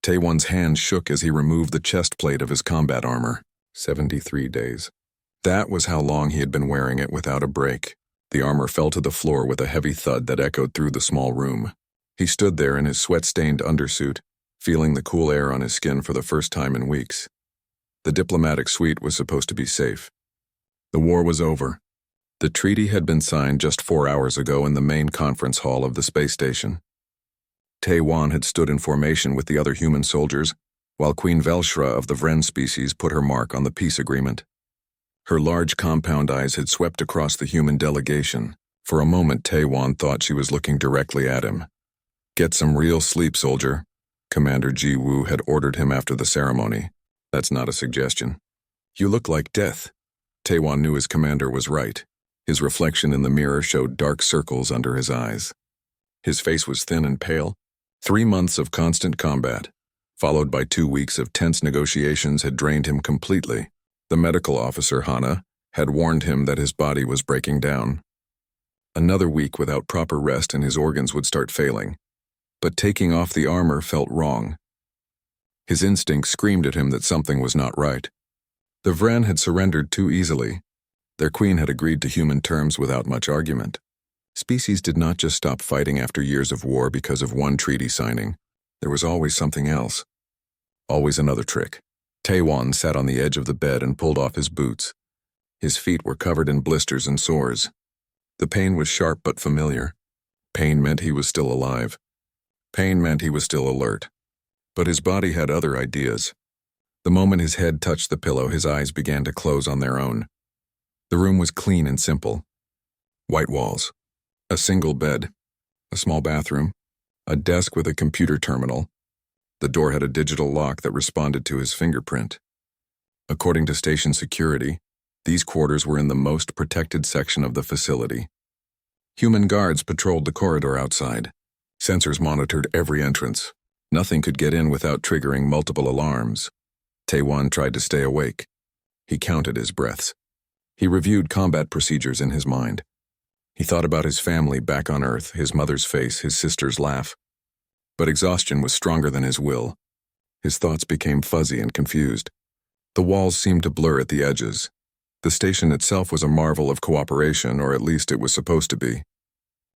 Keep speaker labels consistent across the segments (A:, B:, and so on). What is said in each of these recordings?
A: Taewon's hand shook as he removed the chest plate of his combat armor. 73 days. That was how long he had been wearing it without a break. The armor fell to the floor with a heavy thud that echoed through the small room. He stood there in his sweat-stained undersuit, feeling the cool air on his skin for the first time in weeks. The diplomatic suite was supposed to be safe. The war was over. The treaty had been signed just 4 hours ago in the main conference hall of the space station. Taewon had stood in formation with the other human soldiers, while Queen Velshra of the Vren species put her mark on the peace agreement. Her large compound eyes had swept across the human delegation. For a moment, Taewon thought she was looking directly at him. "Get some real sleep, soldier," Commander Ji-woo had ordered him after the ceremony. "That's not a suggestion." "You look like death." Taewon knew his commander was right. His reflection in the mirror showed dark circles under his eyes. His face was thin and pale. 3 months of constant combat, followed by 2 weeks of tense negotiations, had drained him completely. The medical officer, Hana, had warned him that his body was breaking down. Another week without proper rest and his organs would start failing. But taking off the armor felt wrong. His instinct screamed at him that something was not right. The Vren had surrendered too easily. Their queen had agreed to human terms without much argument. Species did not just stop fighting after years of war because of one treaty signing. There was always something else. Always another trick. Taewon sat on the edge of the bed and pulled off his boots. His feet were covered in blisters and sores. The pain was sharp but familiar. Pain meant he was still alive. Pain meant he was still alert. But his body had other ideas. The moment his head touched the pillow, his eyes began to close on their own. The room was clean and simple. White walls. A single bed. A small bathroom. A desk with a computer terminal. The door had a digital lock that responded to his fingerprint. According to station security, these quarters were in the most protected section of the facility. Human guards patrolled the corridor outside. Sensors monitored every entrance. Nothing could get in without triggering multiple alarms. Taewon tried to stay awake. He counted his breaths. He reviewed combat procedures in his mind. He thought about his family back on Earth, his mother's face, his sister's laugh. But exhaustion was stronger than his will. His thoughts became fuzzy and confused. The walls seemed to blur at the edges. The station itself was a marvel of cooperation, or at least it was supposed to be.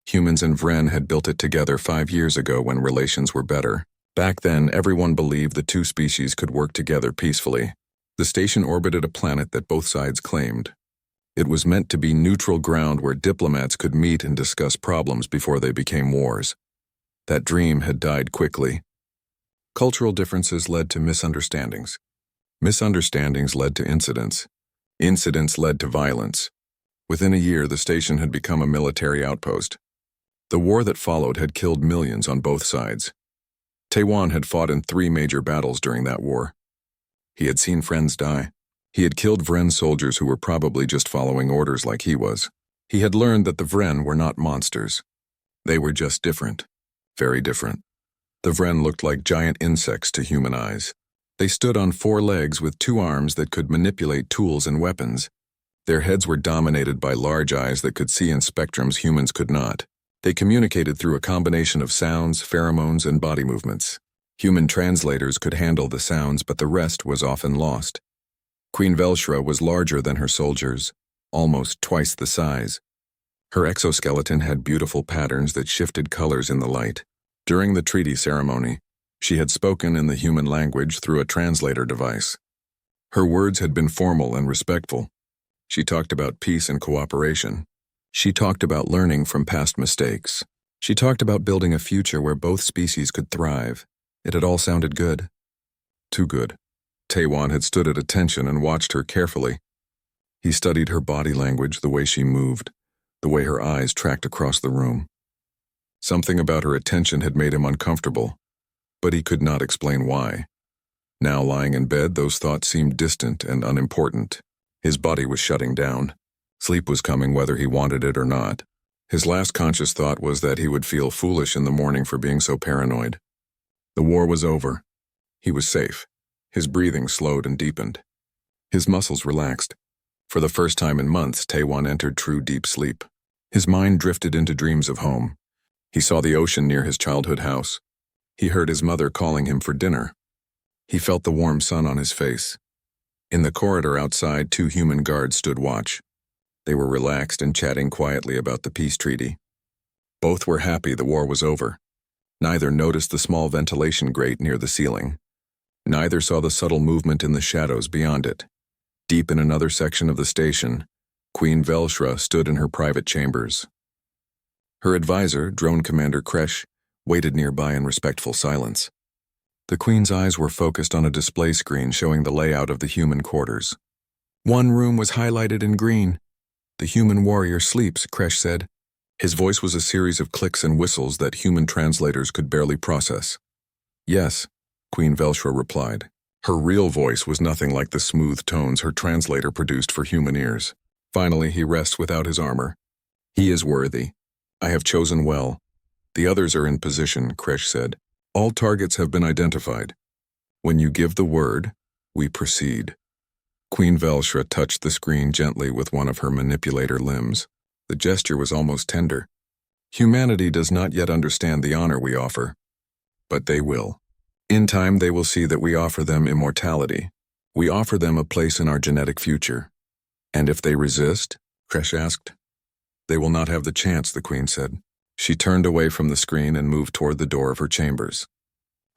A: Humans and Vren had built it together 5 years ago when relations were better. Back then, everyone believed the two species could work together peacefully. The station orbited a planet that both sides claimed. It was meant to be neutral ground where diplomats could meet and discuss problems before they became wars. That dream had died quickly. Cultural differences led to misunderstandings. Misunderstandings led to incidents. Incidents led to violence. Within a year, the station had become a military outpost. The war that followed had killed millions on both sides. Taewon had fought in 3 major battles during that war. He had seen friends die. He had killed Vren soldiers who were probably just following orders like he was. He had learned that the Vren were not monsters. They were just different. Very different. The Vren looked like giant insects to human eyes. They stood on 4 legs with 2 arms that could manipulate tools and weapons. Their heads were dominated by large eyes that could see in spectrums humans could not. They communicated through a combination of sounds, pheromones, and body movements. Human translators could handle the sounds, but the rest was often lost. Queen Velshra was larger than her soldiers, almost twice the size. Her exoskeleton had beautiful patterns that shifted colors in the light. During the treaty ceremony, she had spoken in the human language through a translator device. Her words had been formal and respectful. She talked about peace and cooperation. She talked about learning from past mistakes. She talked about building a future where both species could thrive. It had all sounded good. Too good. Taewon had stood at attention and watched her carefully. He studied her body language, the way she moved, the way her eyes tracked across the room. Something about her attention had made him uncomfortable, but he could not explain why. Now lying in bed, those thoughts seemed distant and unimportant. His body was shutting down. Sleep was coming whether he wanted it or not. His last conscious thought was that he would feel foolish in the morning for being so paranoid. The war was over. He was safe. His breathing slowed and deepened. His muscles relaxed. For the first time in months, Taewon entered true deep sleep. His mind drifted into dreams of home. He saw the ocean near his childhood house. He heard his mother calling him for dinner. He felt the warm sun on his face. In the corridor outside, 2 human guards stood watch. They were relaxed and chatting quietly about the peace treaty. Both were happy the war was over. Neither noticed the small ventilation grate near the ceiling. Neither saw the subtle movement in the shadows beyond it. Deep in another section of the station, Queen Velshra stood in her private chambers. Her advisor, Drone Commander Kresh, waited nearby in respectful silence. The Queen's eyes were focused on a display screen showing the layout of the human quarters. One room was highlighted in green. "The human warrior sleeps," Kresh said. His voice was a series of clicks and whistles that human translators could barely process. "Yes," Queen Velshra replied. Her real voice was nothing like the smooth tones her translator produced for human ears. "Finally, he rests without his armor. He is worthy. I have chosen well. The others are in position," Kresh said. "All targets have been identified. When you give the word, we proceed." Queen Velshra touched the screen gently with one of her manipulator limbs. The gesture was almost tender. "Humanity does not yet understand the honor we offer, but they will. In time, they will see that we offer them immortality. We offer them a place in our genetic future. And if they resist?" Kresh asked. "They will not have the chance," the Queen said. She turned away from the screen and moved toward the door of her chambers.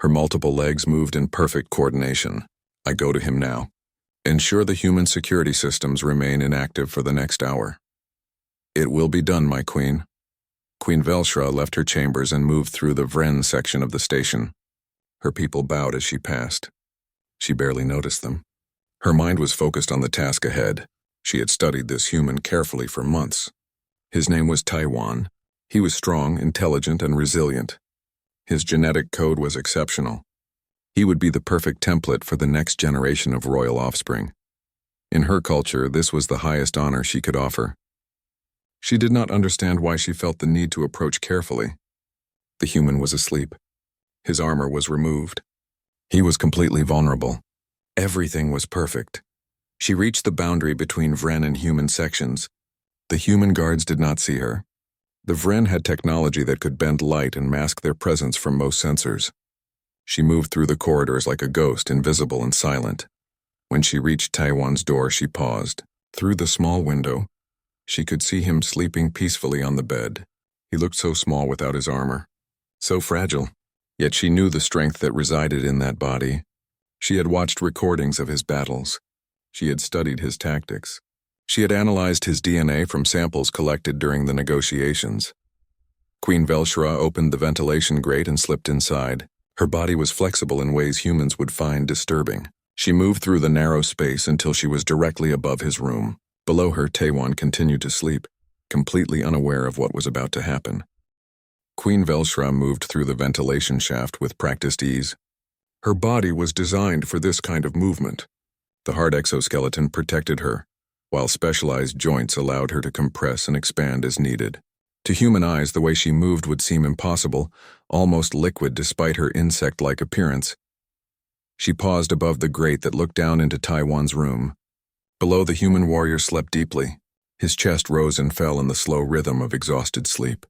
A: Her multiple legs moved in perfect coordination. "I go to him now. Ensure the human security systems remain inactive for the next hour." "It will be done, my queen." Queen Velshra left her chambers and moved through the Vren section of the station. Her people bowed as she passed. She barely noticed them. Her mind was focused on the task ahead. She had studied this human carefully for months. His name was Taiwan. He was strong, intelligent, and resilient. His genetic code was exceptional. He would be the perfect template for the next generation of royal offspring. In her culture, this was the highest honor she could offer. She did not understand why she felt the need to approach carefully. The human was asleep. His armor was removed. He was completely vulnerable. Everything was perfect. She reached the boundary between Vren and human sections. The human guards did not see her. The Vren had technology that could bend light and mask their presence from most sensors. She moved through the corridors like a ghost, invisible and silent. When she reached Taiwan's door, she paused. Through the small window, she could see him sleeping peacefully on the bed. He looked so small without his armor, so fragile. Yet she knew the strength that resided in that body. She had watched recordings of his battles. She had studied his tactics. She had analyzed his DNA from samples collected during the negotiations. Queen Velshra opened the ventilation grate and slipped inside. Her body was flexible in ways humans would find disturbing. She moved through the narrow space until she was directly above his room. Below her, Taiwan continued to sleep, completely unaware of what was about to happen. Queen Velshra moved through the ventilation shaft with practiced ease. Her body was designed for this kind of movement. The hard exoskeleton protected her, while specialized joints allowed her to compress and expand as needed. To human eyes, the way she moved would seem impossible, almost liquid despite her insect-like appearance. She paused above the grate that looked down into Taiwan's room. Below, the human warrior slept deeply. His chest rose and fell in the slow rhythm of exhausted sleep.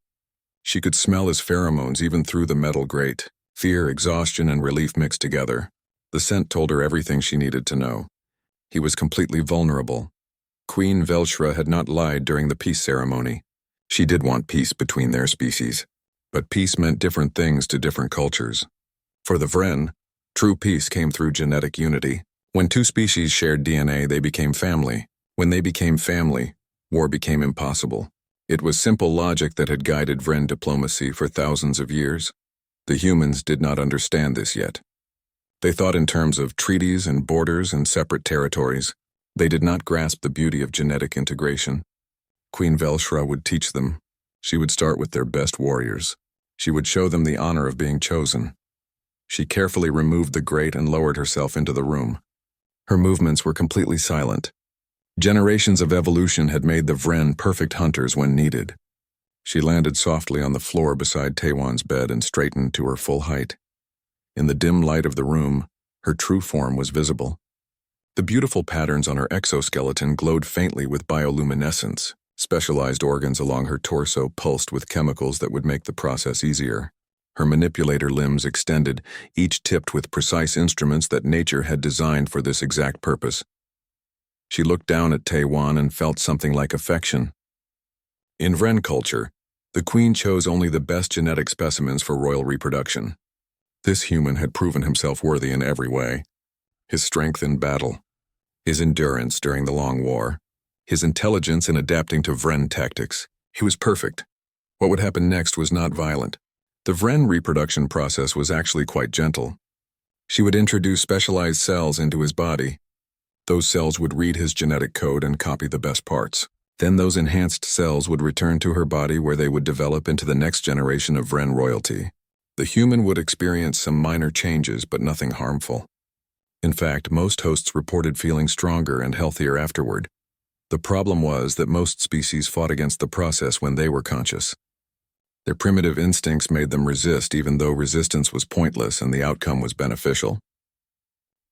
A: She could smell his pheromones even through the metal grate. Fear, exhaustion, and relief mixed together. The scent told her everything she needed to know. He was completely vulnerable. Queen Velshra had not lied during the peace ceremony. She did want peace between their species, but peace meant different things to different cultures. For the Vren, true peace came through genetic unity. When two species shared DNA, they became family. When they became family, war became impossible. It was simple logic that had guided Vren diplomacy for thousands of years. The humans did not understand this yet. They thought in terms of treaties and borders and separate territories. They did not grasp the beauty of genetic integration. Queen Velshra would teach them. She would start with their best warriors. She would show them the honor of being chosen. She carefully removed the grate and lowered herself into the room. Her movements were completely silent. Generations of evolution had made the Vren perfect hunters when needed. She landed softly on the floor beside Taiwan's bed and straightened to her full height. In the dim light of the room, her true form was visible. The beautiful patterns on her exoskeleton glowed faintly with bioluminescence. Specialized organs along her torso pulsed with chemicals that would make the process easier. Her manipulator limbs extended, each tipped with precise instruments that nature had designed for this exact purpose. She looked down at Taiwan and felt something like affection. In Vren culture, the queen chose only the best genetic specimens for royal reproduction. This human had proven himself worthy in every way. His strength in battle, his endurance during the long war, his intelligence in adapting to Vren tactics. He was perfect. What would happen next was not violent. The Vren reproduction process was actually quite gentle. She would introduce specialized cells into his body. Those cells would read his genetic code and copy the best parts. Then those enhanced cells would return to her body where they would develop into the next generation of Vren royalty. The human would experience some minor changes, but nothing harmful. In fact, most hosts reported feeling stronger and healthier afterward. The problem was that most species fought against the process when they were conscious. Their primitive instincts made them resist, even though resistance was pointless and the outcome was beneficial.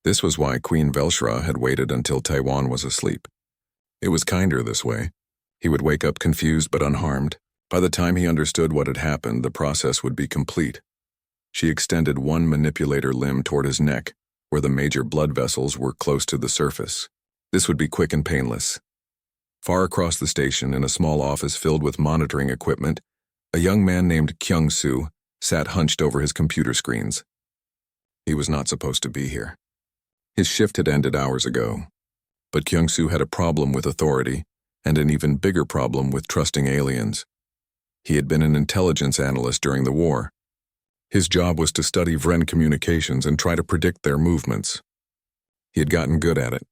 A: This was why Queen Velshra had waited until Taiwan was asleep. It was kinder this way. He would wake up confused but unharmed. By the time he understood what had happened, the process would be complete. She extended one manipulator limb toward his neck, where the major blood vessels were close to the surface. This would be quick and painless. Far across the station, in a small office filled with monitoring equipment, a young man named Kyung-soo sat hunched over his computer screens. He was not supposed to be here. His shift had ended hours ago. But Kyung-soo had a problem with authority, and an even bigger problem with trusting aliens. He had been an intelligence analyst during the war. His job was to study Vren communications and try to predict their movements. He had gotten good at it,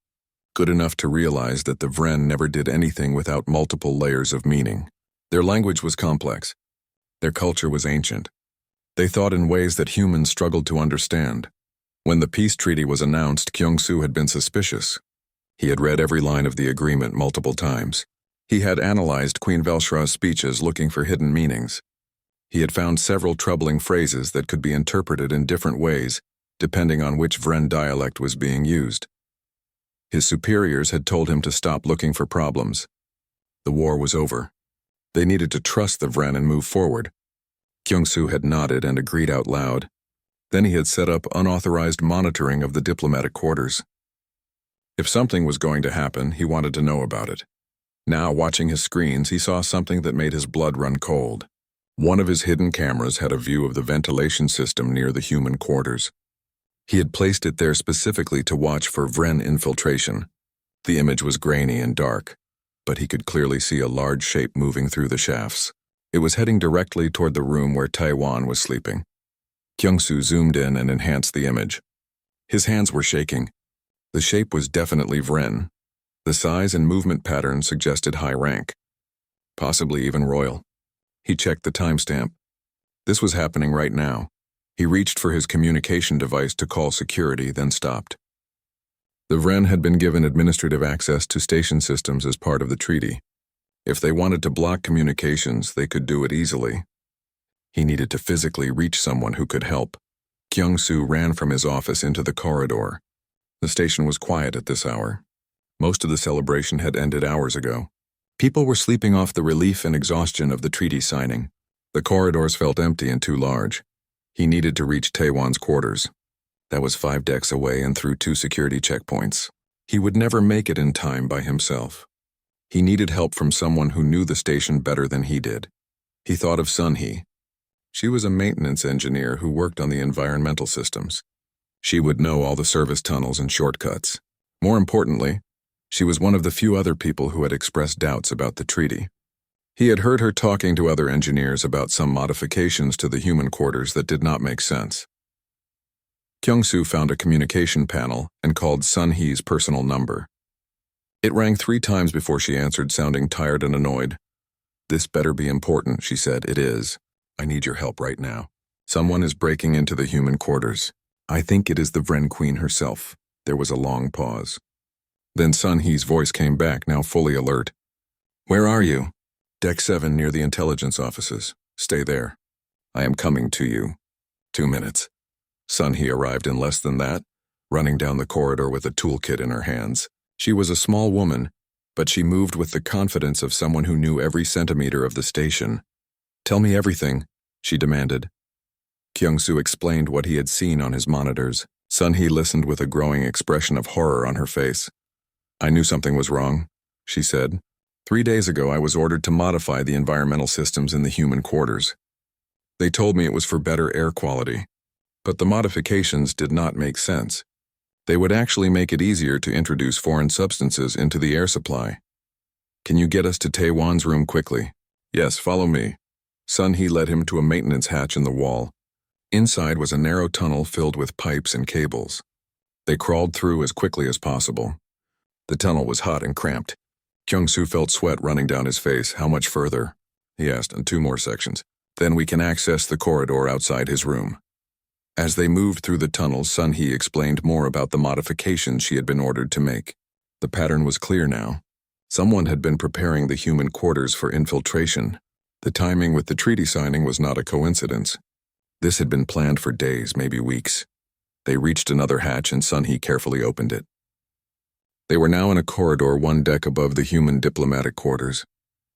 A: good enough to realize that the Vren never did anything without multiple layers of meaning. Their language was complex. Their culture was ancient. They thought in ways that humans struggled to understand. When the peace treaty was announced, Kyung-soo had been suspicious. He had read every line of the agreement multiple times. He had analyzed Queen Velshra's speeches looking for hidden meanings. He had found several troubling phrases that could be interpreted in different ways, depending on which Vren dialect was being used. His superiors had told him to stop looking for problems. The war was over. They needed to trust the Vren and move forward. Kyung-soo had nodded and agreed out loud. Then he had set up unauthorized monitoring of the diplomatic quarters. If something was going to happen, he wanted to know about it. Now, watching his screens, he saw something that made his blood run cold. One of his hidden cameras had a view of the ventilation system near the human quarters. He had placed it there specifically to watch for Vren infiltration. The image was grainy and dark, but he could clearly see a large shape moving through the shafts. It was heading directly toward the room where Taiwan was sleeping. Kyung-soo zoomed in and enhanced the image. His hands were shaking. The shape was definitely Vren. The size and movement pattern suggested high rank, possibly even royal. He checked the timestamp. This was happening right now. He reached for his communication device to call security, then stopped. The Vren had been given administrative access to station systems as part of the treaty. If they wanted to block communications, they could do it easily. He needed to physically reach someone who could help. Kyung-soo ran from his office into the corridor. The station was quiet at this hour. Most of the celebration had ended hours ago. People were sleeping off the relief and exhaustion of the treaty signing. The corridors felt empty and too large. He needed to reach Taiwan's quarters. That was 5 decks away and through 2 security checkpoints. He would never make it in time by himself. He needed help from someone who knew the station better than he did. He thought of Sun-hee. She was a maintenance engineer who worked on the environmental systems. She would know all the service tunnels and shortcuts. More importantly, she was one of the few other people who had expressed doubts about the treaty. He had heard her talking to other engineers about some modifications to the human quarters that did not make sense. Kyung-soo found a communication panel and called Sun-hee's personal number. It rang 3 times before she answered, sounding tired and annoyed. "This better be important," she said. "It is. I need your help right now. Someone is breaking into the human quarters. I think it is the Vren Queen herself." There was a long pause. Then Sun-hee's voice came back, now fully alert. "Where are you?" "Deck 7 near the intelligence offices. Stay there. I am coming to you." 2 minutes. Sun-hee arrived in less than that, running down the corridor with a toolkit in her hands. She was a small woman, but she moved with the confidence of someone who knew every centimeter of the station. "Tell me everything," she demanded. Kyung-soo explained what he had seen on his monitors. Sun-hee listened with a growing expression of horror on her face. I knew something was wrong, she said. 3 days ago, I was ordered to modify the environmental systems in the human quarters. They told me it was for better air quality. But the modifications did not make sense. They would actually make it easier to introduce foreign substances into the air supply. Can you get us to Taewon's room quickly? Yes, follow me. Sun-hee led him to a maintenance hatch in the wall. Inside was a narrow tunnel filled with pipes and cables. They crawled through as quickly as possible. The tunnel was hot and cramped. Kyung-soo felt sweat running down his face. How much further? He asked. In 2 more sections. Then we can access the corridor outside his room. As they moved through the tunnel, Sun-hee explained more about the modifications she had been ordered to make. The pattern was clear now. Someone had been preparing the human quarters for infiltration. The timing with the treaty signing was not a coincidence. This had been planned for days, maybe weeks. They reached another hatch and Sun-hee carefully opened it. They were now in a corridor 1 deck above the human diplomatic quarters.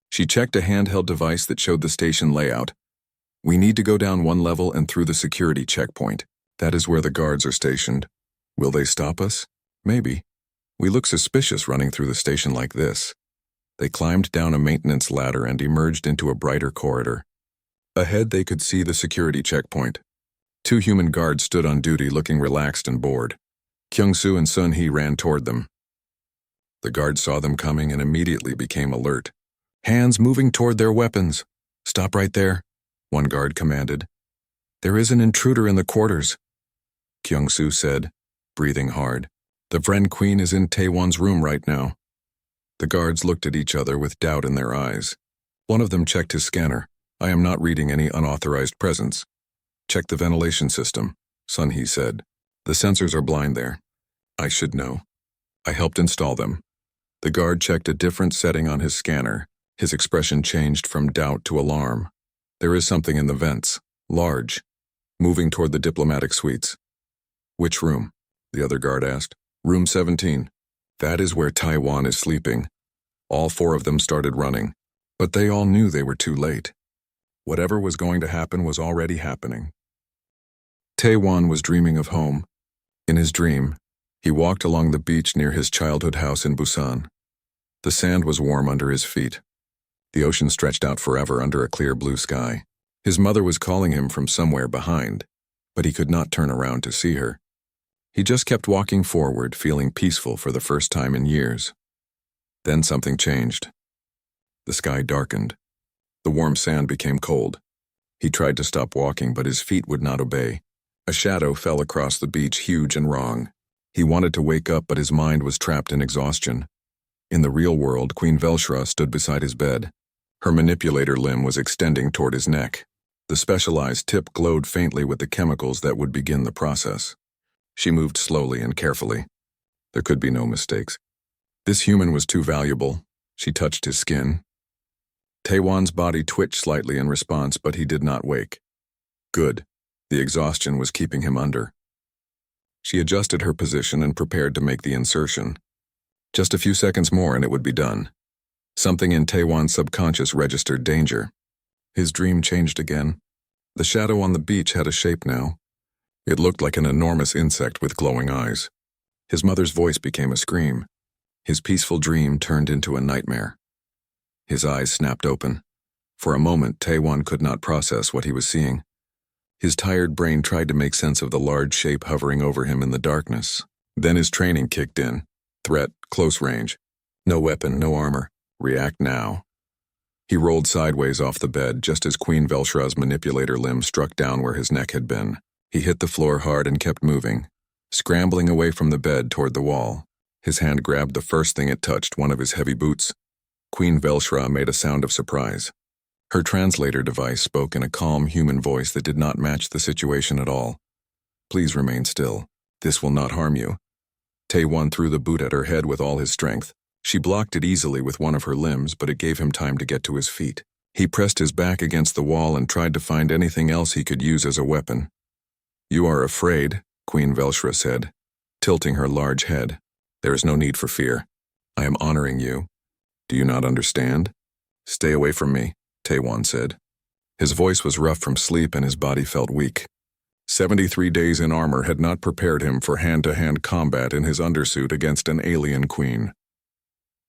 A: She checked a handheld device that showed the station layout. We need to go down 1 level and through the security checkpoint. That is where the guards are stationed. Will they stop us? Maybe. We look suspicious running through the station like this. They climbed down a maintenance ladder and emerged into a brighter corridor. Ahead they could see the security checkpoint. 2 human guards stood on duty looking relaxed and bored. Kyung-soo and Sun-hee ran toward them. The guards saw them coming and immediately became alert. Hands moving toward their weapons. Stop right there, one guard commanded. There is an intruder in the quarters, Kyung-soo said, breathing hard. The Vren Queen is in Taewon's room right now. The guards looked at each other with doubt in their eyes. One of them checked his scanner. I am not reading any unauthorized presence. Check the ventilation system, Sun-hee said. The sensors are blind there. I should know. I helped install them. The guard checked a different setting on his scanner. His expression changed from doubt to alarm. There is something in the vents, large, moving toward the diplomatic suites. Which room? The other guard asked. Room 17. That is where Taewon is sleeping. All 4 of them started running, but they all knew they were too late. Whatever was going to happen was already happening. Taewon was dreaming of home. In his dream, he walked along the beach near his childhood house in Busan. The sand was warm under his feet. The ocean stretched out forever under a clear blue sky. His mother was calling him from somewhere behind, but he could not turn around to see her. He just kept walking forward, feeling peaceful for the first time in years. Then something changed. The sky darkened. The warm sand became cold. He tried to stop walking, but his feet would not obey. A shadow fell across the beach, huge and wrong. He wanted to wake up, but his mind was trapped in exhaustion. In the real world, Queen Velshra stood beside his bed. Her manipulator limb was extending toward his neck. The specialized tip glowed faintly with the chemicals that would begin the process. She moved slowly and carefully. There could be no mistakes. This human was too valuable. She touched his skin. Taewon's body twitched slightly in response, but he did not wake. Good. The exhaustion was keeping him under. She adjusted her position and prepared to make the insertion. Just a few seconds more and it would be done. Something in Taewon's subconscious registered danger. His dream changed again. The shadow on the beach had a shape now. It looked like an enormous insect with glowing eyes. His mother's voice became a scream. His peaceful dream turned into a nightmare. His eyes snapped open. For a moment, Taewon could not process what he was seeing. His tired brain tried to make sense of the large shape hovering over him in the darkness. Then his training kicked in. Threat, close range. No weapon, no armor. React now. He rolled sideways off the bed just as Queen Velshra's manipulator limb struck down where his neck had been. He hit the floor hard and kept moving, scrambling away from the bed toward the wall. His hand grabbed the first thing it touched, one of his heavy boots. Queen Velshra made a sound of surprise. Her translator device spoke in a calm human voice that did not match the situation at all. Please remain still. This will not harm you. Taewon threw the boot at her head with all his strength. She blocked it easily with one of her limbs, but it gave him time to get to his feet. He pressed his back against the wall and tried to find anything else he could use as a weapon. You are afraid, Queen Velshra said, tilting her large head. There is no need for fear. I am honoring you. Do you not understand? Stay away from me, Taewon said. His voice was rough from sleep and his body felt weak. 73 days in armor had not prepared him for hand-to-hand combat in his undersuit against an alien queen.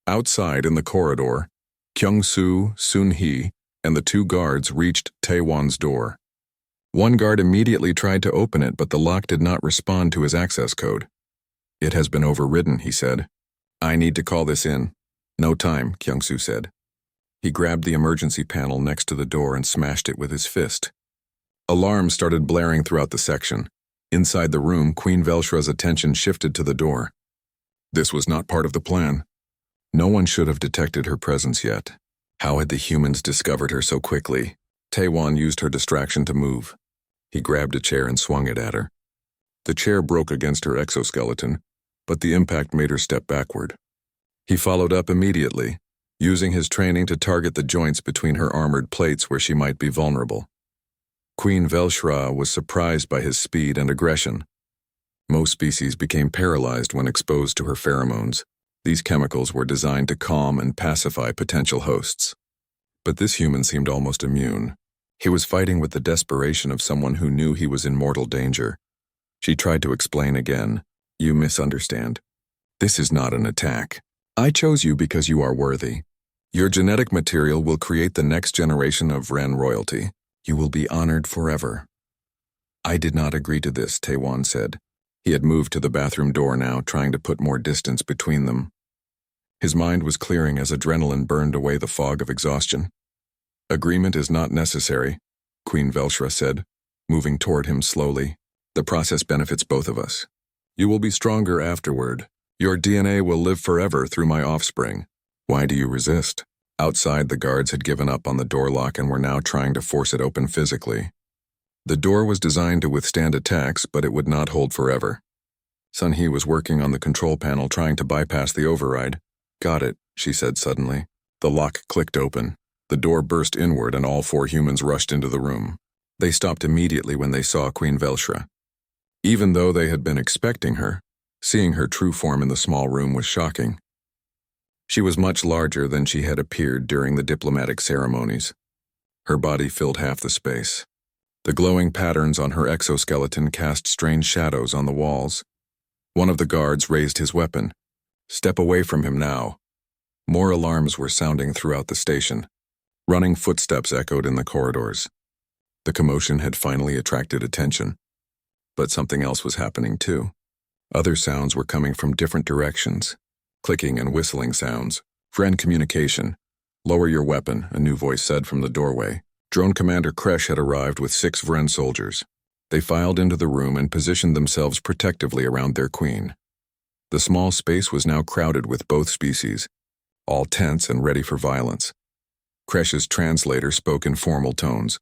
A: Outside in the corridor, Kyung-soo, Sun-hee, and the two guards reached Taewon's door. One guard immediately tried to open it, but the lock did not respond to his access code. "It has been overridden," he said. "I need to call this in." "No time," Kyung-soo said. He grabbed the emergency panel next to the door and smashed it with his fist. Alarms started blaring throughout the section. Inside the room, Queen Velshra's attention shifted to the door. This was not part of the plan. No one should have detected her presence yet. How had the humans discovered her so quickly? Taewon used her distraction to move. He grabbed a chair and swung it at her. The chair broke against her exoskeleton, but the impact made her step backward. He followed up immediately, using his training to target the joints between her armored plates where she might be vulnerable. Queen Velshra was surprised by his speed and aggression. Most species became paralyzed when exposed to her pheromones. These chemicals were designed to calm and pacify potential hosts. But this human seemed almost immune. He was fighting with the desperation of someone who knew he was in mortal danger. She tried to explain again. "You misunderstand. This is not an attack. I chose you because you are worthy. Your genetic material will create the next generation of Ren royalty. You will be honored forever." "I did not agree to this," Taewon said. He had moved to the bathroom door now, trying to put more distance between them. His mind was clearing as adrenaline burned away the fog of exhaustion. "Agreement is not necessary," Queen Velshra said, moving toward him slowly. "The process benefits both of us. You will be stronger afterward. Your DNA will live forever through my offspring. Why do you resist?" Outside, the guards had given up on the door lock and were now trying to force it open physically. The door was designed to withstand attacks, but it would not hold forever. Sun-hee was working on the control panel, trying to bypass the override. "Got it," she said suddenly. The lock clicked open. The door burst inward and all four humans rushed into the room. They stopped immediately when they saw Queen Velshra. Even though they had been expecting her, seeing her true form in the small room was shocking. She was much larger than she had appeared during the diplomatic ceremonies. Her body filled half the space. The glowing patterns on her exoskeleton cast strange shadows on the walls. One of the guards raised his weapon. "Step away from him now." More alarms were sounding throughout the station. Running footsteps echoed in the corridors. The commotion had finally attracted attention. But something else was happening too. Other sounds were coming from different directions. Clicking and whistling sounds. "Friend communication." "Lower your weapon," a new voice said from the doorway. Drone Commander Kresh had arrived with 6 Vren soldiers. They filed into the room and positioned themselves protectively around their queen. The small space was now crowded with both species, all tense and ready for violence. Kresh's translator spoke in formal tones.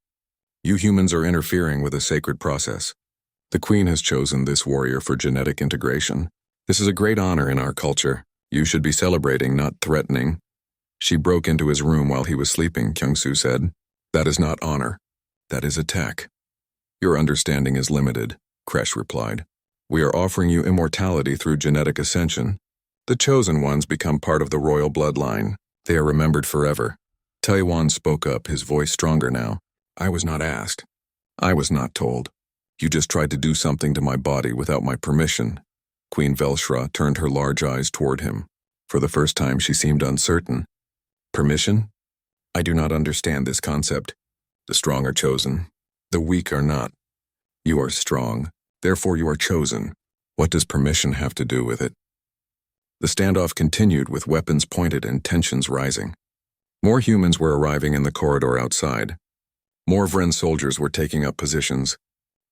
A: "You humans are interfering with a sacred process. The queen has chosen this warrior for genetic integration. This is a great honor in our culture. You should be celebrating, not threatening." "She broke into his room while he was sleeping," Kyung-soo said. "That is not honor. That is attack." "Your understanding is limited," Kresh replied. "We are offering you immortality through genetic ascension. The chosen ones become part of the royal bloodline. They are remembered forever." Taewon spoke up, his voice stronger now. "I was not asked. I was not told. You just tried to do something to my body without my permission." Queen Velshra turned her large eyes toward him. For the first time, she seemed uncertain. "Permission? I do not understand this concept. The strong are chosen. The weak are not. You are strong, therefore you are chosen. What does permission have to do with it?" The standoff continued with weapons pointed and tensions rising. More humans were arriving in the corridor outside. More Vren soldiers were taking up positions.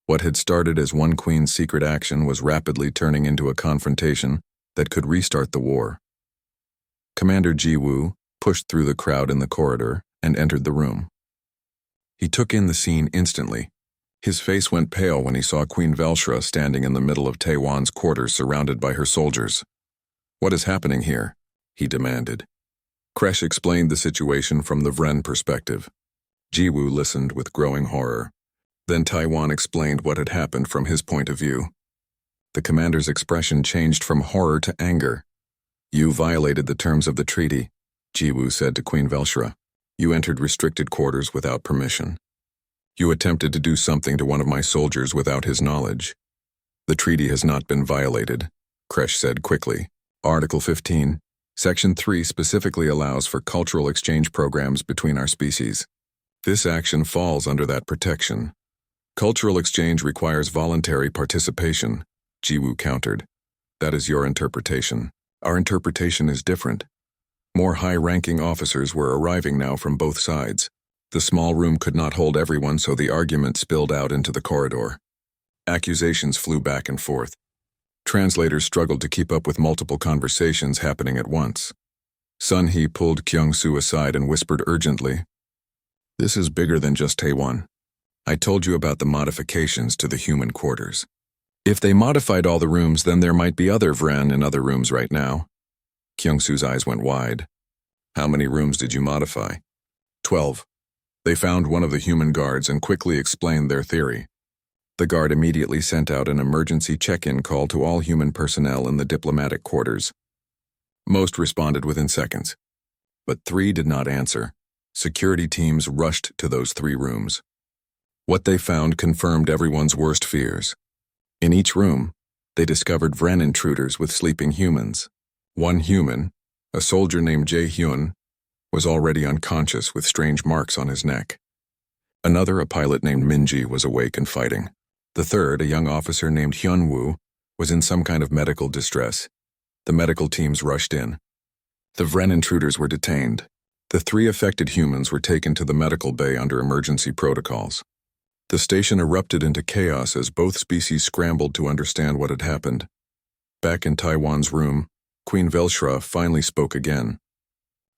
A: What had started as one queen's secret action was rapidly turning into a confrontation that could restart the war. Commander Ji-woo pushed through the crowd in the corridor and entered the room. He took in the scene instantly. His face went pale when he saw Queen Velshra standing in the middle of Taewon's quarters surrounded by her soldiers. "What is happening here?" he demanded. Kresh explained the situation from the Vren perspective. Ji-woo listened with growing horror. Then Taewon explained what had happened from his point of view. The commander's expression changed from horror to anger. "You violated the terms of the treaty," Ji-woo said to Queen Velshra. "You entered restricted quarters without permission. You attempted to do something to one of my soldiers without his knowledge. The treaty has not been violated, Kresh said quickly. Article 15, Section 3 specifically allows for cultural exchange programs between our species. This action falls under that protection. Cultural exchange requires voluntary participation, Jiwoo countered. That is your interpretation. Our interpretation is different. More high-ranking officers were arriving now from both sides. The small room could not hold everyone, so the argument spilled out into the corridor. Accusations flew back and forth. Translators struggled to keep up with multiple conversations happening at once. Sun Hee pulled Kyung-soo aside and whispered urgently, "This is bigger than just Taewon. I told you about the modifications to the human quarters. If they modified all the rooms, then there might be other Vren in other rooms right now." Kyung-soo's eyes went wide. "How many rooms did you modify?" 12. They found one of the human guards and quickly explained their theory. The guard immediately sent out an emergency check-in call to all human personnel in the diplomatic quarters. Most responded within seconds, but 3 did not answer. Security teams rushed to those 3 rooms. What they found confirmed everyone's worst fears. In each room, they discovered Vren intruders with sleeping humans. One human, a soldier named Jae-hyun, was already unconscious with strange marks on his neck. Another, a pilot named Minji, was awake and fighting. The third, a young officer named Hyun-woo, was in some kind of medical distress. The medical teams rushed in. The Vren intruders were detained. The 3 affected humans were taken to the medical bay under emergency protocols. The station erupted into chaos as both species scrambled to understand what had happened. Back in Taiwan's room, Queen Velshra finally spoke again.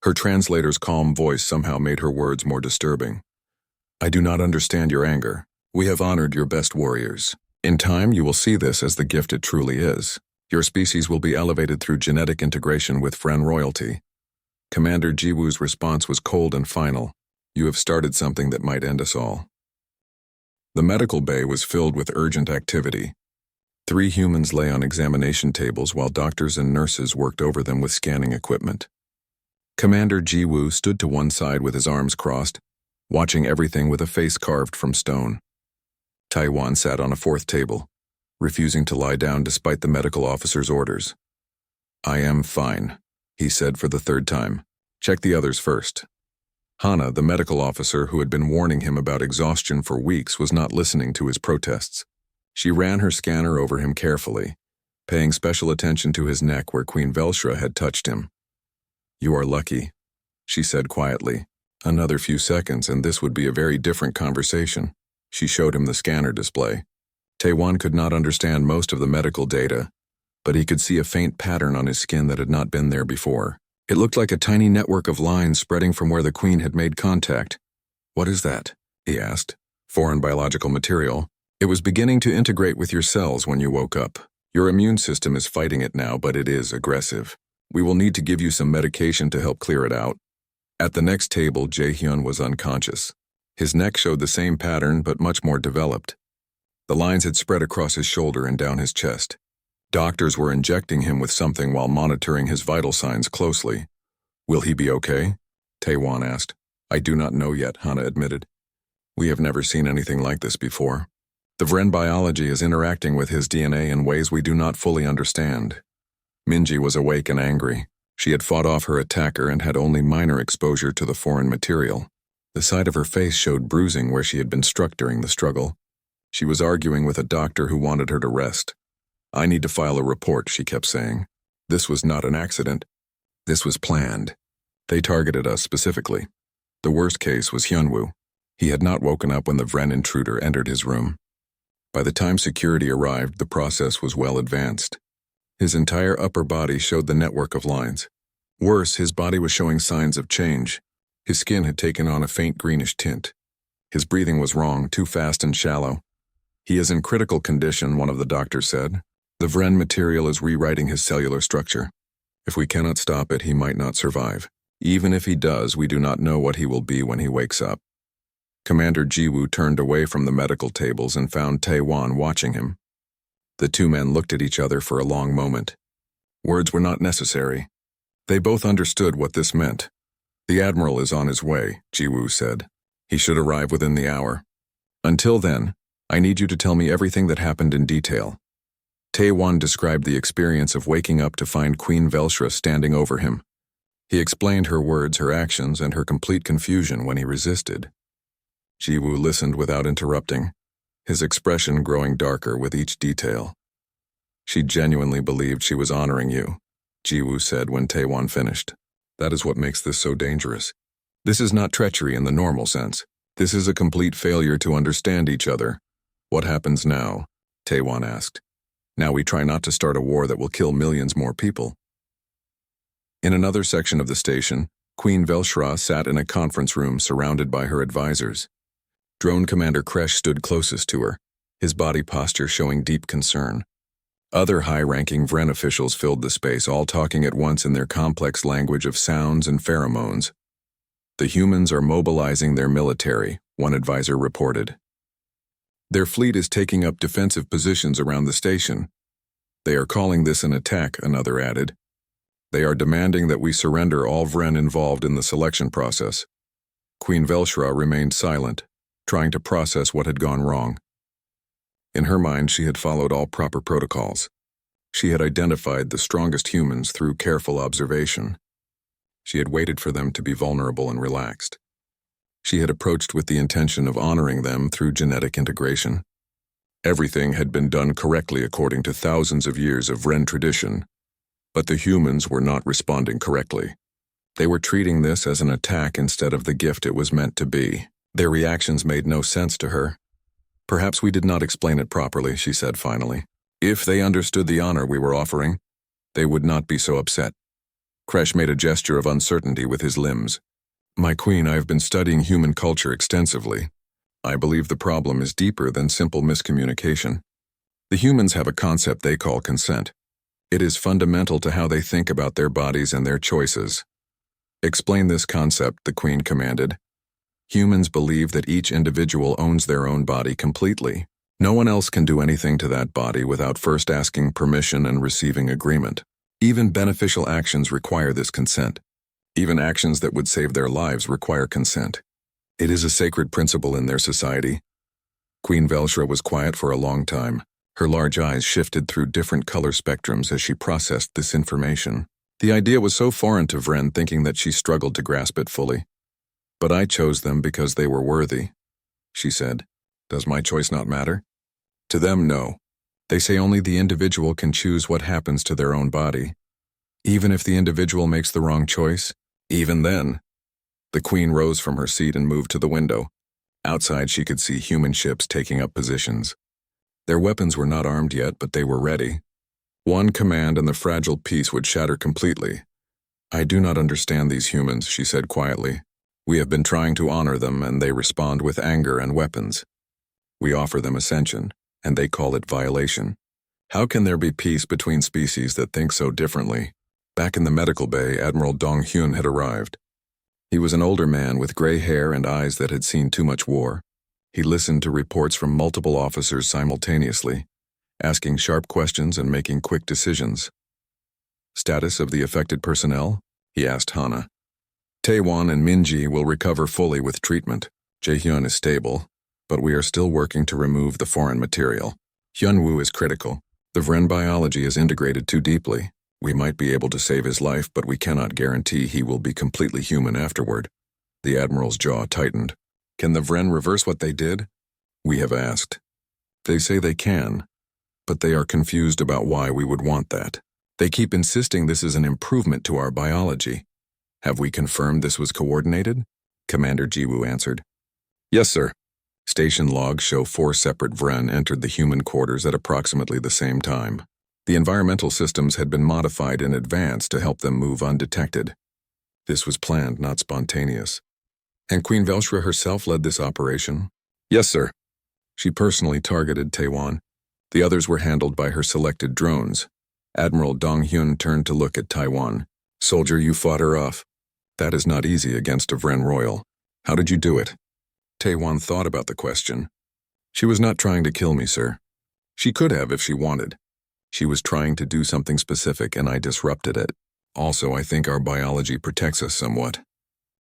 A: Her translator's calm voice somehow made her words more disturbing. "I do not understand your anger. We have honored your best warriors. In time, you will see this as the gift it truly is. Your species will be elevated through genetic integration with Vren royalty." Commander Jiwoo's response was cold and final. "You have started something that might end us all." The medical bay was filled with urgent activity. 3 humans lay on examination tables while doctors and nurses worked over them with scanning equipment. Commander Jiwoo stood to one side with his arms crossed, watching everything with a face carved from stone. Taiwan sat on a 4th table, refusing to lie down despite the medical officer's orders. "I am fine," he said for the 3rd time. "Check the others first." Hana, the medical officer who had been warning him about exhaustion for weeks, was not listening to his protests. She ran her scanner over him carefully, paying special attention to his neck where Queen Velshra had touched him. "You are lucky," she said quietly. "Another few seconds and this would be a very different conversation." She showed him the scanner display. Taewon could not understand most of the medical data, but he could see a faint pattern on his skin that had not been there before. It looked like a tiny network of lines spreading from where the Queen had made contact. "What is that?" he asked. "Foreign biological material. It was beginning to integrate with your cells when you woke up. Your immune system is fighting it now, but it is aggressive. We will need to give you some medication to help clear it out." At the next table, Jae-hyun was unconscious. His neck showed the same pattern, but much more developed. The lines had spread across his shoulder and down his chest. Doctors were injecting him with something while monitoring his vital signs closely. "Will he be okay?" Taewon asked. "I do not know yet," Hana admitted. "We have never seen anything like this before. The Vren biology is interacting with his DNA in ways we do not fully understand." Minji was awake and angry. She had fought off her attacker and had only minor exposure to the foreign material. The side of her face showed bruising where she had been struck during the struggle. She was arguing with a doctor who wanted her to rest. "I need to file a report," she kept saying. "This was not an accident. This was planned. They targeted us specifically." The worst case was Hyunwoo. He had not woken up when the Vren intruder entered his room. By the time security arrived, the process was well advanced. His entire upper body showed the network of lines. Worse, his body was showing signs of change. His skin had taken on a faint greenish tint. His breathing was wrong, too fast and shallow. "He is in critical condition," one of the doctors said. "The Vren material is rewriting his cellular structure. If we cannot stop it, he might not survive. Even if he does, we do not know what he will be when he wakes up." Commander Jiwoo turned away from the medical tables and found Taewon watching him. The 2 men looked at each other for a long moment. Words were not necessary. They both understood what this meant. "The Admiral is on his way," Jiwoo said. "He should arrive within the hour." Until then, I need you to tell me everything that happened in detail. Taewon described the experience of waking up to find Queen Velshra standing over him. He explained her words, her actions, and her complete confusion when he resisted. Jiwoo listened without interrupting, his expression growing darker with each detail. She genuinely believed she was honoring you, Jiwoo said when Taewon finished. That is what makes this so dangerous. This is not treachery in the normal sense. This is a complete failure to understand each other. What happens now? Taewon asked. Now we try not to start a war that will kill millions more people. In another section of the station, Queen Velshra sat in a conference room surrounded by her advisors. Drone Commander Kresh stood closest to her, his body posture showing deep concern. Other high-ranking Vren officials filled the space, all talking at once in their complex language of sounds and pheromones. The humans are mobilizing their military, one advisor reported. Their fleet is taking up defensive positions around the station. They are calling this an attack, another added. They are demanding that we surrender all Vren involved in the selection process. Queen Velshra remained silent, trying to process what had gone wrong. In her mind, she had followed all proper protocols. She had identified the strongest humans through careful observation. She had waited for them to be vulnerable and relaxed. She had approached with the intention of honoring them through genetic integration. Everything had been done correctly according to thousands of years of Vren tradition, but the humans were not responding correctly. They were treating this as an attack instead of the gift it was meant to be. Their reactions made no sense to her. Perhaps we did not explain it properly, she said finally. If they understood the honor we were offering, they would not be so upset. Kresh made a gesture of uncertainty with his limbs. My queen, I have been studying human culture extensively. I believe the problem is deeper than simple miscommunication. The humans have a concept they call consent. It is fundamental to how they think about their bodies and their choices. Explain this concept, the queen commanded. Humans believe that each individual owns their own body completely. No one else can do anything to that body without first asking permission and receiving agreement. Even beneficial actions require this consent. Even actions that would save their lives require consent. It is a sacred principle in their society. Queen Velshra was quiet for a long time. Her large eyes shifted through different color spectrums as she processed this information. The idea was so foreign to Vren, thinking that she struggled to grasp it fully. But I chose them because they were worthy, she said. Does my choice not matter? To them, no. They say only the individual can choose what happens to their own body. Even if the individual makes the wrong choice, even then. The queen rose from her seat and moved to the window. Outside, she could see human ships taking up positions. Their weapons were not armed yet, but they were ready. One command and the fragile peace would shatter completely. I do not understand these humans, she said quietly. We have been trying to honor them, and they respond with anger and weapons. We offer them ascension, and they call it violation. How can there be peace between species that think so differently? Back in the medical bay, Admiral Dong-hyun had arrived. He was an older man with gray hair and eyes that had seen too much war. He listened to reports from multiple officers simultaneously, asking sharp questions and making quick decisions. Status of the affected personnel? He asked Hana. Taewon and Minji will recover fully with treatment. Jaehyun is stable, but we are still working to remove the foreign material. Hyunwoo is critical. The Vren biology is integrated too deeply. We might be able to save his life, but we cannot guarantee he will be completely human afterward. The Admiral's jaw tightened. Can the Vren reverse what they did? We have asked. They say they can, but they are confused about why we would want that. They keep insisting this is an improvement to our biology. Have we confirmed this was coordinated? Commander Jiwoo answered. Yes, sir. Station logs show 4 separate Vren entered the human quarters at approximately the same time. The environmental systems had been modified in advance to help them move undetected. This was planned, not spontaneous. And Queen Velshra herself led this operation? Yes, sir. She personally targeted Taewon. The others were handled by her selected drones. Admiral Dong-hyun turned to look at Taewon. Soldier, you fought her off. That is not easy against a Vren Royal. How did you do it? Taewon thought about the question. She was not trying to kill me, sir. She could have if she wanted. She was trying to do something specific and I disrupted it. Also, I think our biology protects us somewhat.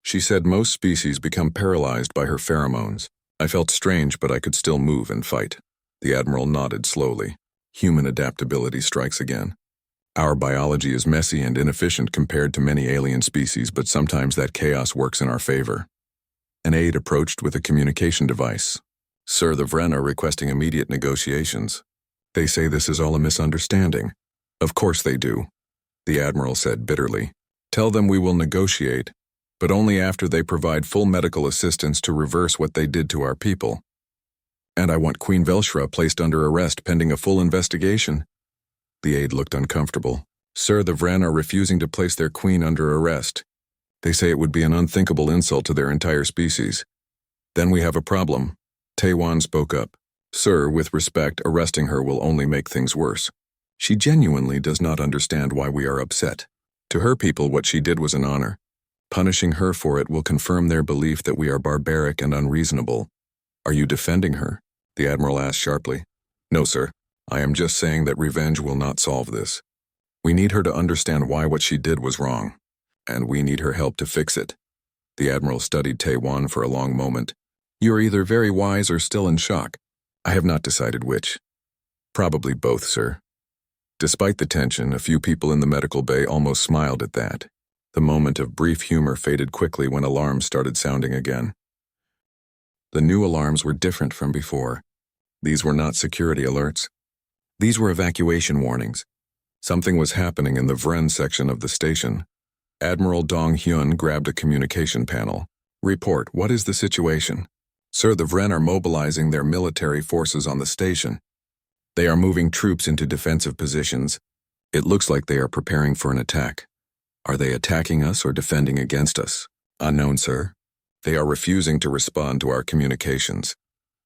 A: She said most species become paralyzed by her pheromones. I felt strange, but I could still move and fight. The Admiral nodded slowly. Human adaptability strikes again. Our biology is messy and inefficient compared to many alien species, but sometimes that chaos works in our favor. An aide approached with a communication device. Sir, the Vren are requesting immediate negotiations. They say this is all a misunderstanding. Of course they do, the Admiral said bitterly. Tell them we will negotiate, but only after they provide full medical assistance to reverse what they did to our people. And I want Queen Velshra placed under arrest pending a full investigation. The aide looked uncomfortable. Sir, the Vren are refusing to place their queen under arrest. They say it would be an unthinkable insult to their entire species. Then we have a problem. Taewon spoke up. Sir, with respect, arresting her will only make things worse. She genuinely does not understand why we are upset. To her people, what she did was an honor. Punishing her for it will confirm their belief that we are barbaric and unreasonable. Are you defending her? The Admiral asked sharply. No, sir. I am just saying that revenge will not solve this. We need her to understand why what she did was wrong, and we need her help to fix it. The Admiral studied Taewon for a long moment. You are either very wise or still in shock. I have not decided which. Probably both, sir. Despite the tension, a few people in the medical bay almost smiled at that. The moment of brief humor faded quickly when alarms started sounding again. The new alarms were different from before. These were not security alerts. These were evacuation warnings. Something was happening in the Vren section of the station. Admiral Dong Hyun grabbed a communication panel. Report, what is the situation? Sir, the Vren are mobilizing their military forces on the station. They are moving troops into defensive positions. It looks like they are preparing for an attack. Are they attacking us or defending against us? Unknown, sir. They are refusing to respond to our communications.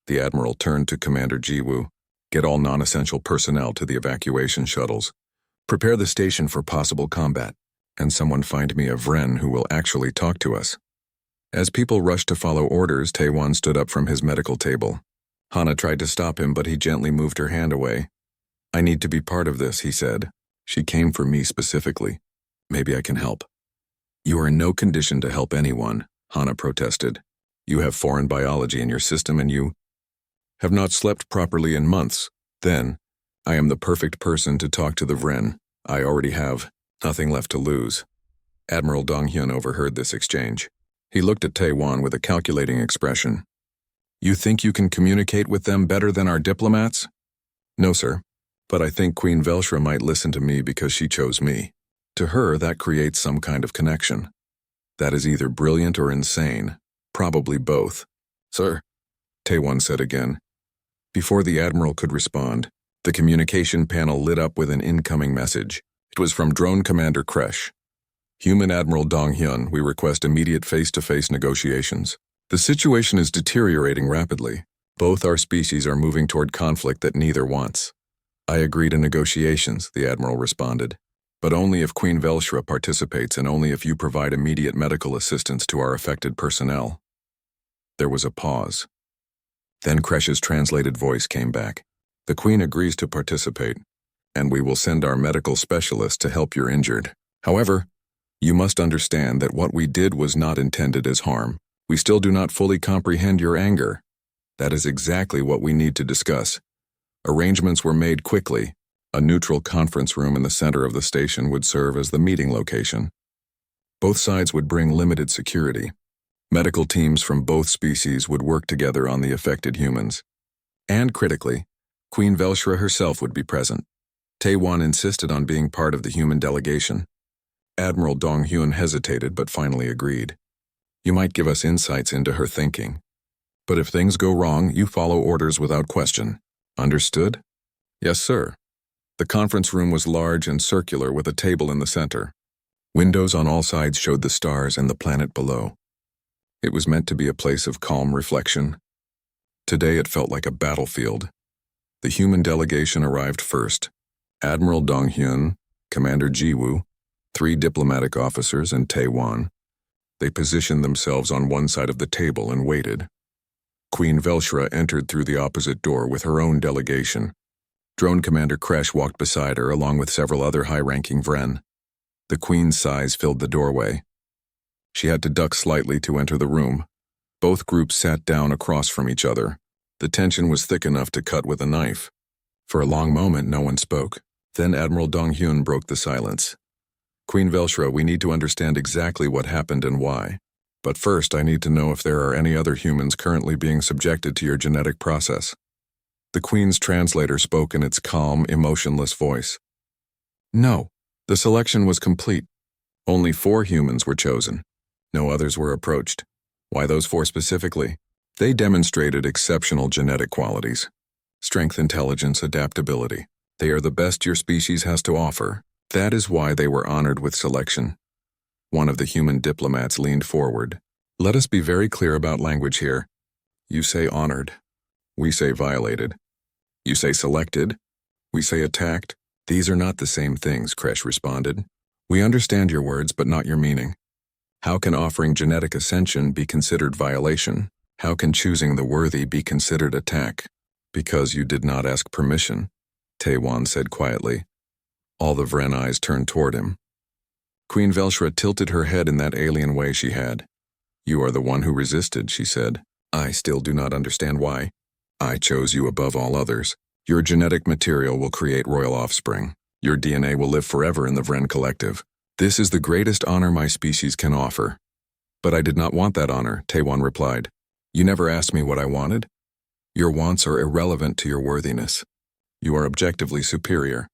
A: The Admiral turned to Commander Jiwoo. Get all non-essential personnel to the evacuation shuttles. Prepare the station for possible combat, and someone find me a Vren who will actually talk to us. As people rushed to follow orders, Taewon stood up from his medical table. Hana tried to stop him, but he gently moved her hand away. I need to be part of this, he said. She came for me specifically. Maybe I can help. You are in no condition to help anyone, Hana protested. You have foreign biology in your system and you have not slept properly in months. Then, I am the perfect person to talk to the Vren. I already have nothing left to lose. Admiral Dong Hyun overheard this exchange. He looked at Taewon with a calculating expression. You think you can communicate with them better than our diplomats? No, sir. But I think Queen Velshra might listen to me because she chose me. To her, that creates some kind of connection. That is either brilliant or insane. Probably both. Sir, Taewon said again. Before the Admiral could respond, the communication panel lit up with an incoming message. It was from Drone Commander Kresh. Human Admiral Dong Hyun, we request immediate face-to-face negotiations. The situation is deteriorating rapidly. Both our species are moving toward conflict that neither wants. I agree to negotiations, the Admiral responded. But only if Queen Velshra participates and only if you provide immediate medical assistance to our affected personnel. There was a pause. Then Kresh's translated voice came back. The Queen agrees to participate, and we will send our medical specialist to help your injured. However, you must understand that what we did was not intended as harm. We still do not fully comprehend your anger. That is exactly what we need to discuss. Arrangements were made quickly. A neutral conference room in the center of the station would serve as the meeting location. Both sides would bring limited security. Medical teams from both species would work together on the affected humans. And critically, Queen Velshra herself would be present. Taewon insisted on being part of the human delegation. Admiral Dong Hyun hesitated but finally agreed. You might give us insights into her thinking. But if things go wrong, you follow orders without question. Understood? Yes, sir. The conference room was large and circular with a table in the center. Windows on all sides showed the stars and the planet below. It was meant to be a place of calm reflection. Today it felt like a battlefield. The human delegation arrived first. Admiral Dong Hyun, Commander Jiwoo, 3 diplomatic officers, and Taewon. They positioned themselves on one side of the table and waited. Queen Velshra entered through the opposite door with her own delegation. Drone Commander Kresh walked beside her along with several other high-ranking Vren. The Queen's size filled the doorway. She had to duck slightly to enter the room, Both groups sat down across from each other. The tension was thick enough to cut with a knife. For a long moment, no one spoke. Then Admiral Dong-hyun broke the silence. Queen Velshra, we need to understand exactly what happened and why. But first, I need to know if there are any other humans currently being subjected to your genetic process. The Queen's translator spoke in its calm, emotionless voice. No, the selection was complete. Only 4 humans were chosen. No others were approached. Why those 4 specifically? They demonstrated exceptional genetic qualities. Strength, intelligence, adaptability. They are the best your species has to offer. That is why they were honored with selection. One of the human diplomats leaned forward. Let us be very clear about language here. You say honored. We say violated. You say selected. We say attacked. These are not the same things, Kresh responded. We understand your words, but not your meaning. How can offering genetic ascension be considered violation? How can choosing the worthy be considered attack? Because you did not ask permission, Taewon said quietly. All the Vren eyes turned toward him. Queen Velshra tilted her head in that alien way she had. You are the one who resisted, she said. I still do not understand why. I chose you above all others. Your genetic material will create royal offspring. Your DNA will live forever in the Vren collective. This is the greatest honor my species can offer. But I did not want that honor, Taewon replied. You never asked me what I wanted. Your wants are irrelevant to your worthiness. You are objectively superior.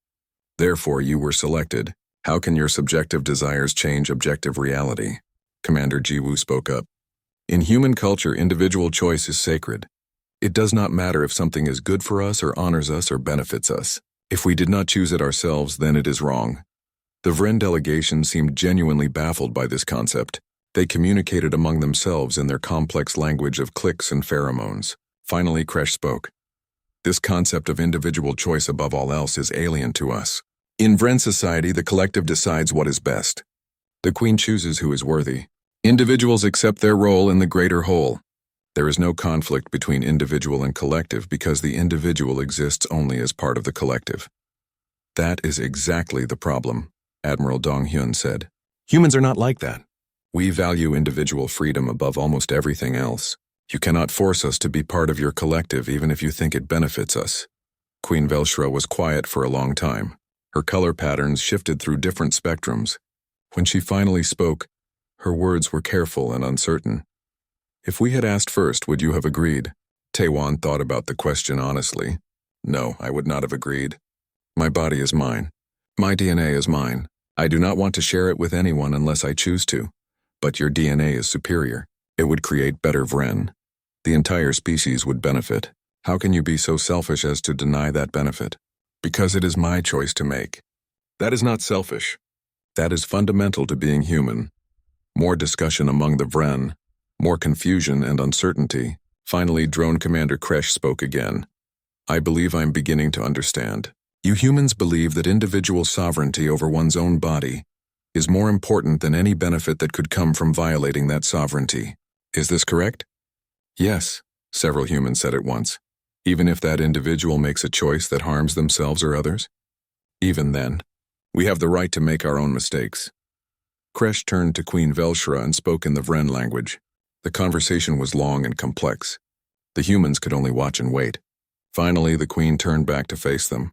A: Therefore, you were selected. How can your subjective desires change objective reality? Commander Jiwoo spoke up. In human culture, individual choice is sacred. It does not matter if something is good for us or honors us or benefits us. If we did not choose it ourselves, then it is wrong. The Vren delegation seemed genuinely baffled by this concept. They communicated among themselves in their complex language of clicks and pheromones. Finally, Kresh spoke. This concept of individual choice above all else is alien to us. In Vren society, the collective decides what is best. The Queen chooses who is worthy. Individuals accept their role in the greater whole. There is no conflict between individual and collective because the individual exists only as part of the collective. That is exactly the problem, Admiral Dong-hyun said. Humans are not like that. We value individual freedom above almost everything else. You cannot force us to be part of your collective even if you think it benefits us. Queen Velshra was quiet for a long time. Her color patterns shifted through different spectrums. When she finally spoke, her words were careful and uncertain. If we had asked first, would you have agreed? Taewon thought about the question honestly. No, I would not have agreed. My body is mine. My DNA is mine. I do not want to share it with anyone unless I choose to. But your DNA is superior. It would create better Vren. The entire species would benefit. How can you be so selfish as to deny that benefit? Because it is my choice to make. That is not selfish. That is fundamental to being human. More discussion among the Vren. More confusion and uncertainty. Finally, Drone Commander Kresh spoke again. I believe I'm beginning to understand. You humans believe that individual sovereignty over one's own body is more important than any benefit that could come from violating that sovereignty. Is this correct? Yes, several humans said at once. Even if that individual makes a choice that harms themselves or others? Even then, we have the right to make our own mistakes. Kresh turned to Queen Velshra and spoke in the Vren language. The conversation was long and complex. The humans could only watch and wait. Finally, the Queen turned back to face them.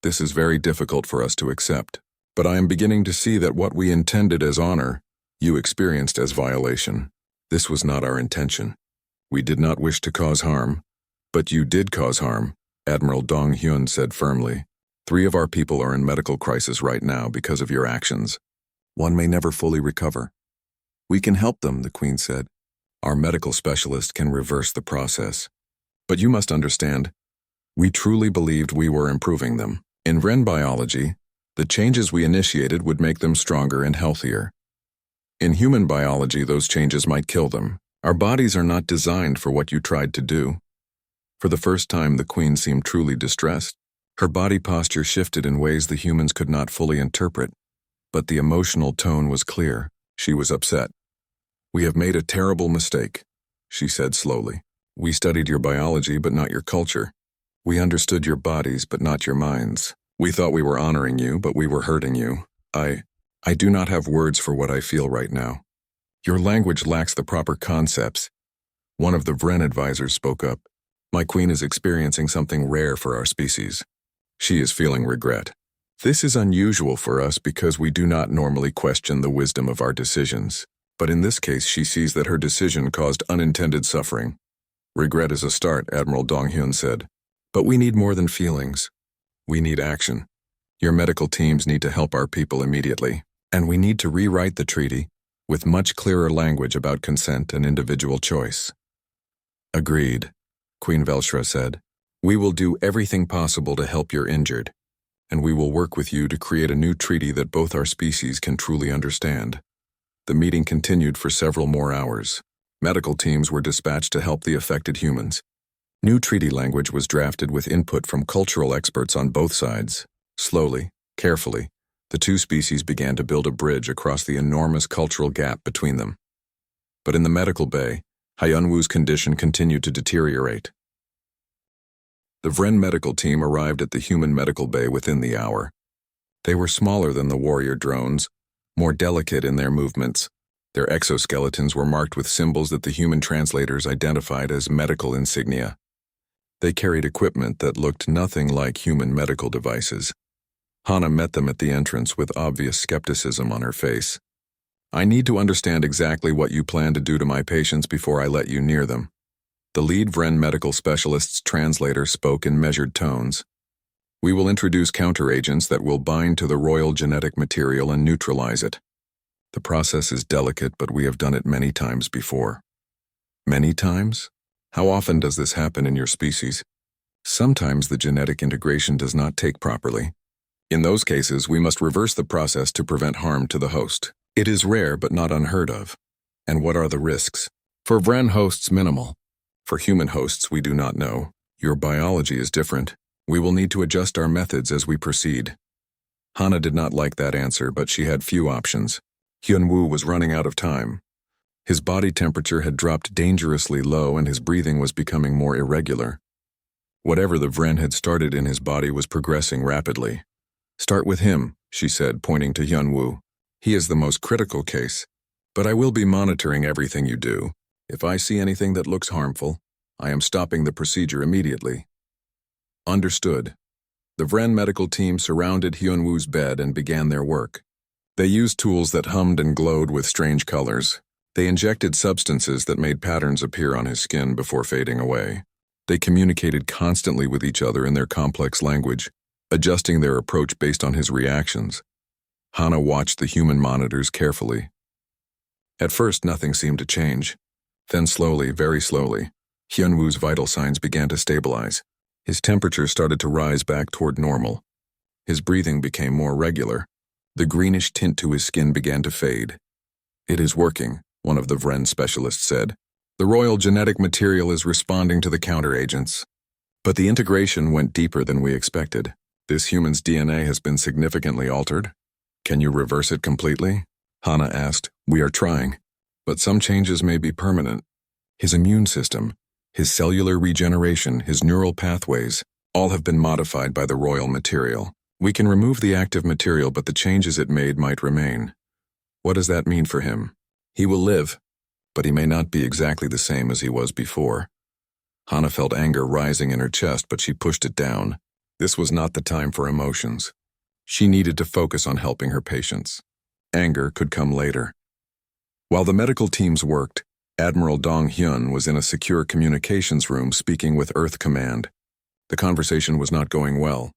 A: This is very difficult for us to accept, but I am beginning to see that what we intended as honor, you experienced as violation. This was not our intention. We did not wish to cause harm. But you did cause harm, Admiral Dong-hyun said firmly. 3 of our people are in medical crisis right now because of your actions. One may never fully recover. We can help them, the Queen said. Our medical specialist can reverse the process. But you must understand, we truly believed we were improving them. In Vren biology, the changes we initiated would make them stronger and healthier. In human biology, those changes might kill them. Our bodies are not designed for what you tried to do. For the first time, the Queen seemed truly distressed. Her body posture shifted in ways the humans could not fully interpret, but the emotional tone was clear. She was upset. We have made a terrible mistake, she said slowly. We studied your biology, but not your culture. We understood your bodies, but not your minds. We thought we were honoring you, but we were hurting you. I do not have words for what I feel right now. Your language lacks the proper concepts. One of the Vren advisors spoke up. My queen is experiencing something rare for our species. She is feeling regret. This is unusual for us because we do not normally question the wisdom of our decisions. But in this case, she sees that her decision caused unintended suffering. Regret is a start, Admiral Dong-hyun said. But we need more than feelings. We need action. Your medical teams need to help our people immediately. And we need to rewrite the treaty with much clearer language about consent and individual choice. Agreed, Queen Velshra said. We will do everything possible to help your injured, and we will work with you to create a new treaty that both our species can truly understand. The meeting continued for several more hours. Medical teams were dispatched to help the affected humans. New treaty language was drafted with input from cultural experts on both sides. Slowly, carefully, the two species began to build a bridge across the enormous cultural gap between them. But in the medical bay, Hyunwoo's condition continued to deteriorate. The Vren medical team arrived at the human medical bay within the hour. They were smaller than the warrior drones, more delicate in their movements. Their exoskeletons were marked with symbols that the human translators identified as medical insignia. They carried equipment that looked nothing like human medical devices. Hana met them at the entrance with obvious skepticism on her face. I need to understand exactly what you plan to do to my patients before I let you near them. The lead Vren medical specialist's translator spoke in measured tones. We will introduce counteragents that will bind to the royal genetic material and neutralize it. The process is delicate, but we have done it many times before. Many times? How often does this happen in your species? Sometimes the genetic integration does not take properly. In those cases, we must reverse the process to prevent harm to the host. It is rare but not unheard of. And what are the risks? For Vren hosts, minimal. For human hosts, we do not know. Your biology is different. We will need to adjust our methods as we proceed. Hana did not like that answer, but she had few options. Hyunwoo was running out of time. His body temperature had dropped dangerously low and his breathing was becoming more irregular. Whatever the Vren had started in his body was progressing rapidly. Start with him, she said, pointing to Hyunwoo. He is the most critical case, but I will be monitoring everything you do. If I see anything that looks harmful, I am stopping the procedure immediately. Understood. The Vren medical team surrounded Hyunwoo's bed and began their work. They used tools that hummed and glowed with strange colors. They injected substances that made patterns appear on his skin before fading away. They communicated constantly with each other in their complex language, adjusting their approach based on his reactions. Hana watched the human monitors carefully. At first, nothing seemed to change. Then slowly, very slowly, Hyunwoo's vital signs began to stabilize. His temperature started to rise back toward normal. His breathing became more regular. The greenish tint to his skin began to fade. It is working, one of the Vren specialists said. The royal genetic material is responding to the counteragents. But the integration went deeper than we expected. This human's DNA has been significantly altered. Can you reverse it completely? Hana asked. We are trying, but some changes may be permanent. His immune system, his cellular regeneration, his neural pathways, all have been modified by the royal material. We can remove the active material, but the changes it made might remain. What does that mean for him? He will live, but he may not be exactly the same as he was before. Hana felt anger rising in her chest, but she pushed it down. This was not the time for emotions. She needed to focus on helping her patients. Anger could come later. While the medical teams worked, Admiral Dong-hyun was in a secure communications room speaking with Earth Command. The conversation was not going well.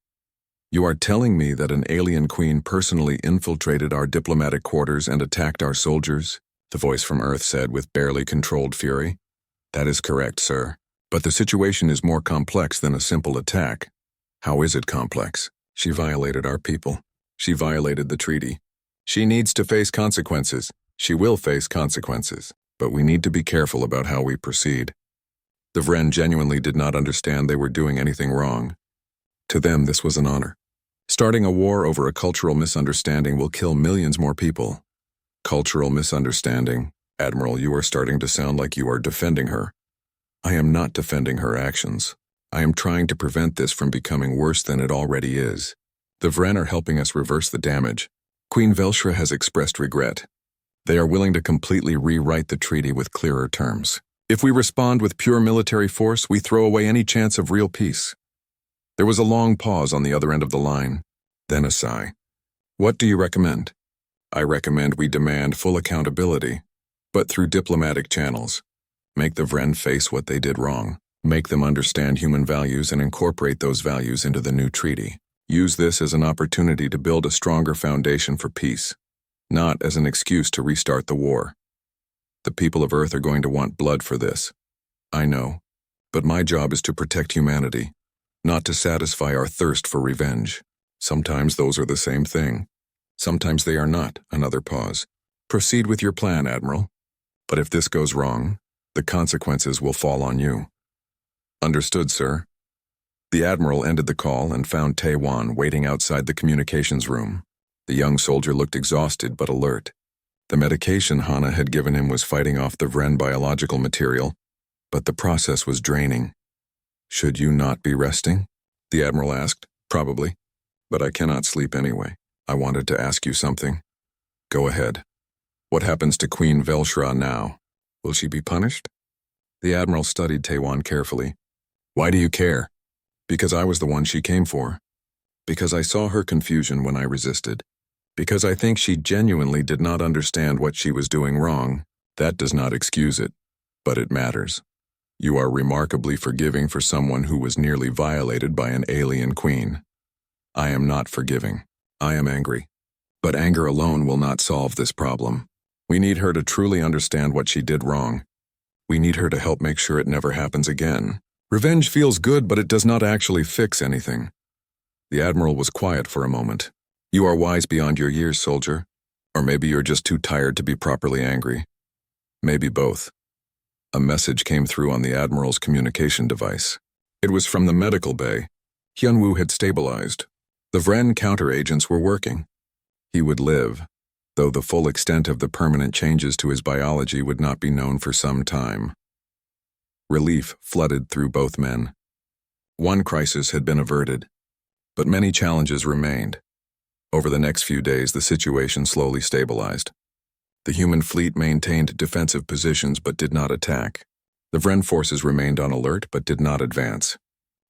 A: You are telling me that an alien queen personally infiltrated our diplomatic quarters and attacked our soldiers? The voice from Earth said with barely controlled fury. That is correct, sir. But the situation is more complex than a simple attack. How is it complex? She violated our people. She violated the treaty. She needs to face consequences. She will face consequences. But we need to be careful about how we proceed. The Vren genuinely did not understand they were doing anything wrong. To them, this was an honor. Starting a war over a cultural misunderstanding will kill millions more people. Cultural misunderstanding? Admiral, you are starting to sound like you are defending her. I am not defending her actions. I am trying to prevent this from becoming worse than it already is. The Vren are helping us reverse the damage. Queen Velshra has expressed regret. They are willing to completely rewrite the treaty with clearer terms. If we respond with pure military force, we throw away any chance of real peace. There was a long pause on the other end of the line, then a sigh. What do you recommend? I recommend we demand full accountability, but through diplomatic channels. Make the Vren face what they did wrong. Make them understand human values and incorporate those values into the new treaty. Use this as an opportunity to build a stronger foundation for peace, not as an excuse to restart the war. The people of Earth are going to want blood for this. I know, but my job is to protect humanity, not to satisfy our thirst for revenge. Sometimes those are the same thing. Sometimes they are not. Another pause. Proceed with your plan, Admiral. But if this goes wrong, the consequences will fall on you. Understood, sir. The Admiral ended the call and found Tae-Wan waiting outside the communications room. The young soldier looked exhausted but alert. The medication Hana had given him was fighting off the Vren biological material, but the process was draining. Should you not be resting? The Admiral asked. Probably, but I cannot sleep anyway. I wanted to ask you something. Go ahead. What happens to Queen Velshra now? Will she be punished? The Admiral studied Tae-Wan carefully. Why do you care? Because I was the one she came for. Because I saw her confusion when I resisted. Because I think she genuinely did not understand what she was doing wrong. That does not excuse it, but it matters. You are remarkably forgiving for someone who was nearly violated by an alien queen. I am not forgiving. I am angry. But anger alone will not solve this problem. We need her to truly understand what she did wrong. We need her to help make sure it never happens again. Revenge feels good, but it does not actually fix anything. The Admiral was quiet for a moment. You are wise beyond your years, soldier. Or maybe you're just too tired to be properly angry. Maybe both. A message came through on the Admiral's communication device. It was from the medical bay. Hyunwoo had stabilized. The Vren counteragents were working. He would live, though the full extent of the permanent changes to his biology would not be known for some time. Relief flooded through both men. One crisis had been averted, but many challenges remained. Over the next few days, the situation slowly stabilized. The human fleet maintained defensive positions but did not attack. The Vren forces remained on alert but did not advance.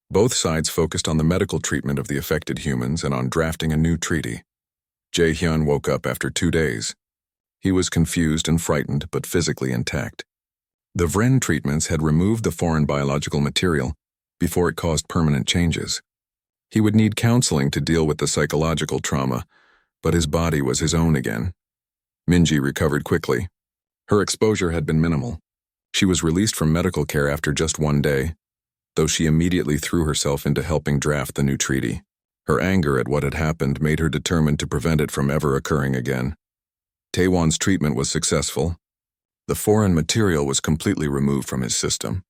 A: Both sides focused on the medical treatment of the affected humans and on drafting a new treaty. Jae-hyun woke up after 2 days. He was confused and frightened but physically intact. The Vren treatments had removed the foreign biological material before it caused permanent changes. He would need counseling to deal with the psychological trauma, but his body was his own again. Minji recovered quickly. Her exposure had been minimal. She was released from medical care after just 1 day, though she immediately threw herself into helping draft the new treaty. Her anger at what had happened made her determined to prevent it from ever occurring again. Tae-Wan's treatment was successful. The foreign material was completely removed from his system.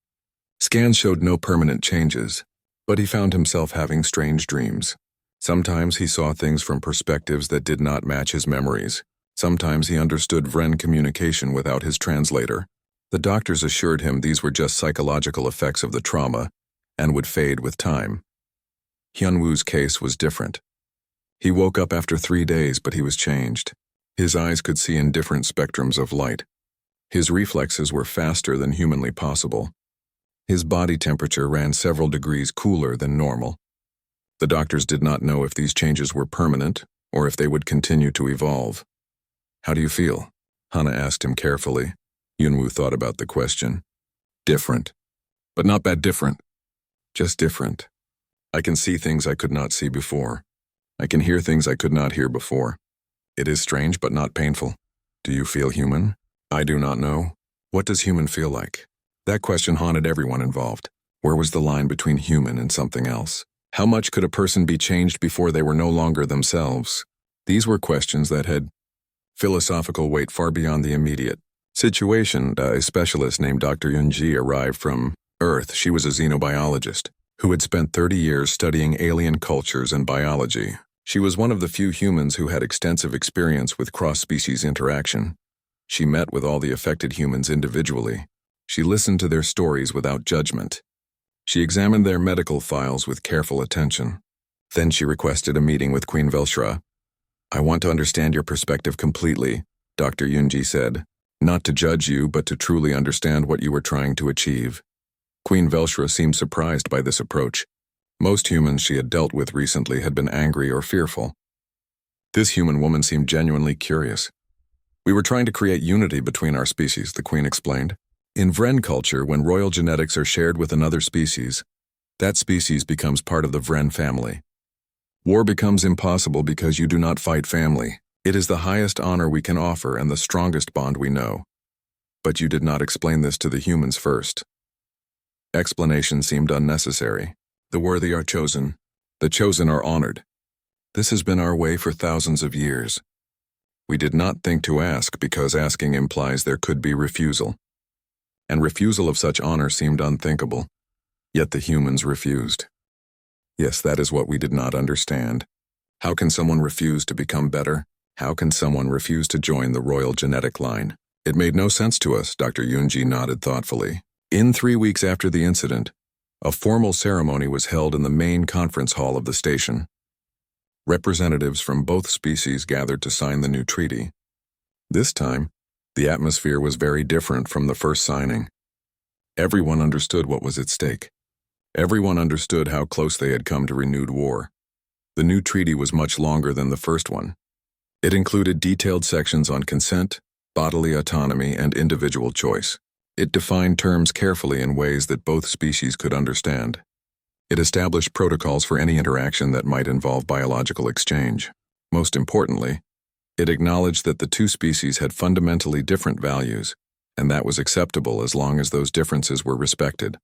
A: Scans showed no permanent changes, but he found himself having strange dreams. Sometimes he saw things from perspectives that did not match his memories. Sometimes he understood Vren communication without his translator. The doctors assured him these were just psychological effects of the trauma and would fade with time. Hyunwoo's case was different. He woke up after 3 days, but he was changed. His eyes could see in different spectrums of light. His reflexes were faster than humanly possible. His body temperature ran several degrees cooler than normal. The doctors did not know if these changes were permanent or if they would continue to evolve. How do you feel? Hana asked him carefully. Hyunwoo thought about the question. Different. But not bad different. Just different. I can see things I could not see before. I can hear things I could not hear before. It is strange but not painful. Do you feel human? I do not know. What does human feel like? That question haunted everyone involved. Where was the line between human and something else? How much could a person be changed before they were no longer themselves? These were questions that had philosophical weight far beyond the immediate situation. A specialist named Dr. Yunji arrived from Earth. She was a xenobiologist who had spent 30 years studying alien cultures and biology. She was one of the few humans who had extensive experience with cross-species interaction. She met with all the affected humans individually. She listened to their stories without judgment. She examined their medical files with careful attention. Then she requested a meeting with Queen Velshra. I want to understand your perspective completely, Dr. Yunji said. Not to judge you, but to truly understand what you were trying to achieve. Queen Velshra seemed surprised by this approach. Most humans she had dealt with recently had been angry or fearful. This human woman seemed genuinely curious. We were trying to create unity between our species, the Queen explained. In Vren culture, when royal genetics are shared with another species, that species becomes part of the Vren family. War becomes impossible because you do not fight family. It is the highest honor we can offer and the strongest bond we know. But you did not explain this to the humans first. Explanation seemed unnecessary. The worthy are chosen. The chosen are honored. This has been our way for thousands of years. We did not think to ask because asking implies there could be refusal. And refusal of such honor seemed unthinkable. Yet the humans refused. Yes, that is what we did not understand. How can someone refuse to become better? How can someone refuse to join the royal genetic line? It made no sense to us, Dr. Yunji nodded thoughtfully. In 3 weeks after the incident, a formal ceremony was held in the main conference hall of the station. Representatives from both species gathered to sign the new treaty. This time, the atmosphere was very different from the first signing. Everyone understood what was at stake. Everyone understood how close they had come to renewed war. The new treaty was much longer than the first one. It included detailed sections on consent, bodily autonomy, and individual choice. It defined terms carefully in ways that both species could understand. It established protocols for any interaction that might involve biological exchange. Most importantly, it acknowledged that the two species had fundamentally different values, and that was acceptable as long as those differences were respected.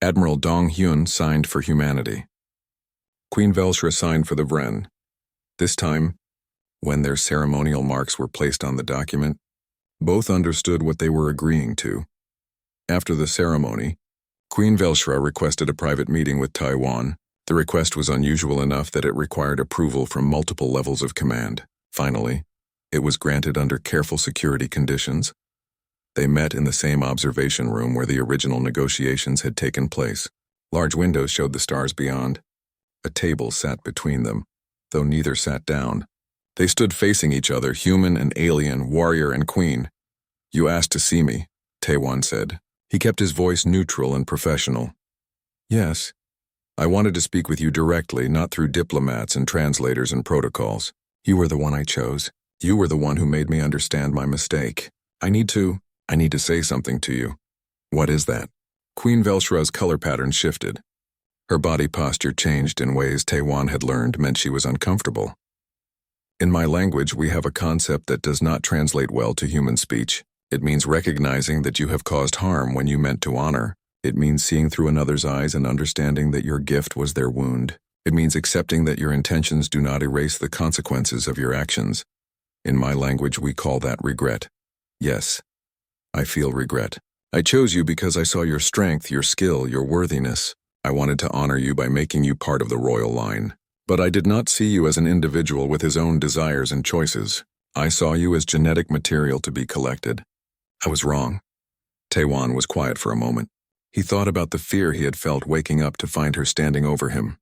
A: Admiral Dong Hyun signed for humanity. Queen Velshra signed for the Vren. This time, when their ceremonial marks were placed on the document, both understood what they were agreeing to. After the ceremony, Queen Velshra requested a private meeting with Taiwan. The request was unusual enough that it required approval from multiple levels of command. Finally, it was granted under careful security conditions. They met in the same observation room where the original negotiations had taken place. Large windows showed the stars beyond. A table sat between them, though neither sat down. They stood facing each other, human and alien, warrior and queen. "You asked to see me," Taiwan said. He kept his voice neutral and professional. "Yes. I wanted to speak with you directly, not through diplomats and translators and protocols. You were the one I chose. You were the one who made me understand my mistake. I need to say something to you." "What is that?" Queen Velshra's color pattern shifted. Her body posture changed in ways Taiwan had learned meant she was uncomfortable. "In my language, we have a concept that does not translate well to human speech. It means recognizing that you have caused harm when you meant to honor. It means seeing through another's eyes and understanding that your gift was their wound. It means accepting that your intentions do not erase the consequences of your actions. In my language, we call that regret. Yes, I feel regret. I chose you because I saw your strength, your skill, your worthiness. I wanted to honor you by making you part of the royal line. But I did not see you as an individual with his own desires and choices. I saw you as genetic material to be collected. I was wrong." Taiwan was quiet for a moment. He thought about the fear he had felt waking up to find her standing over him.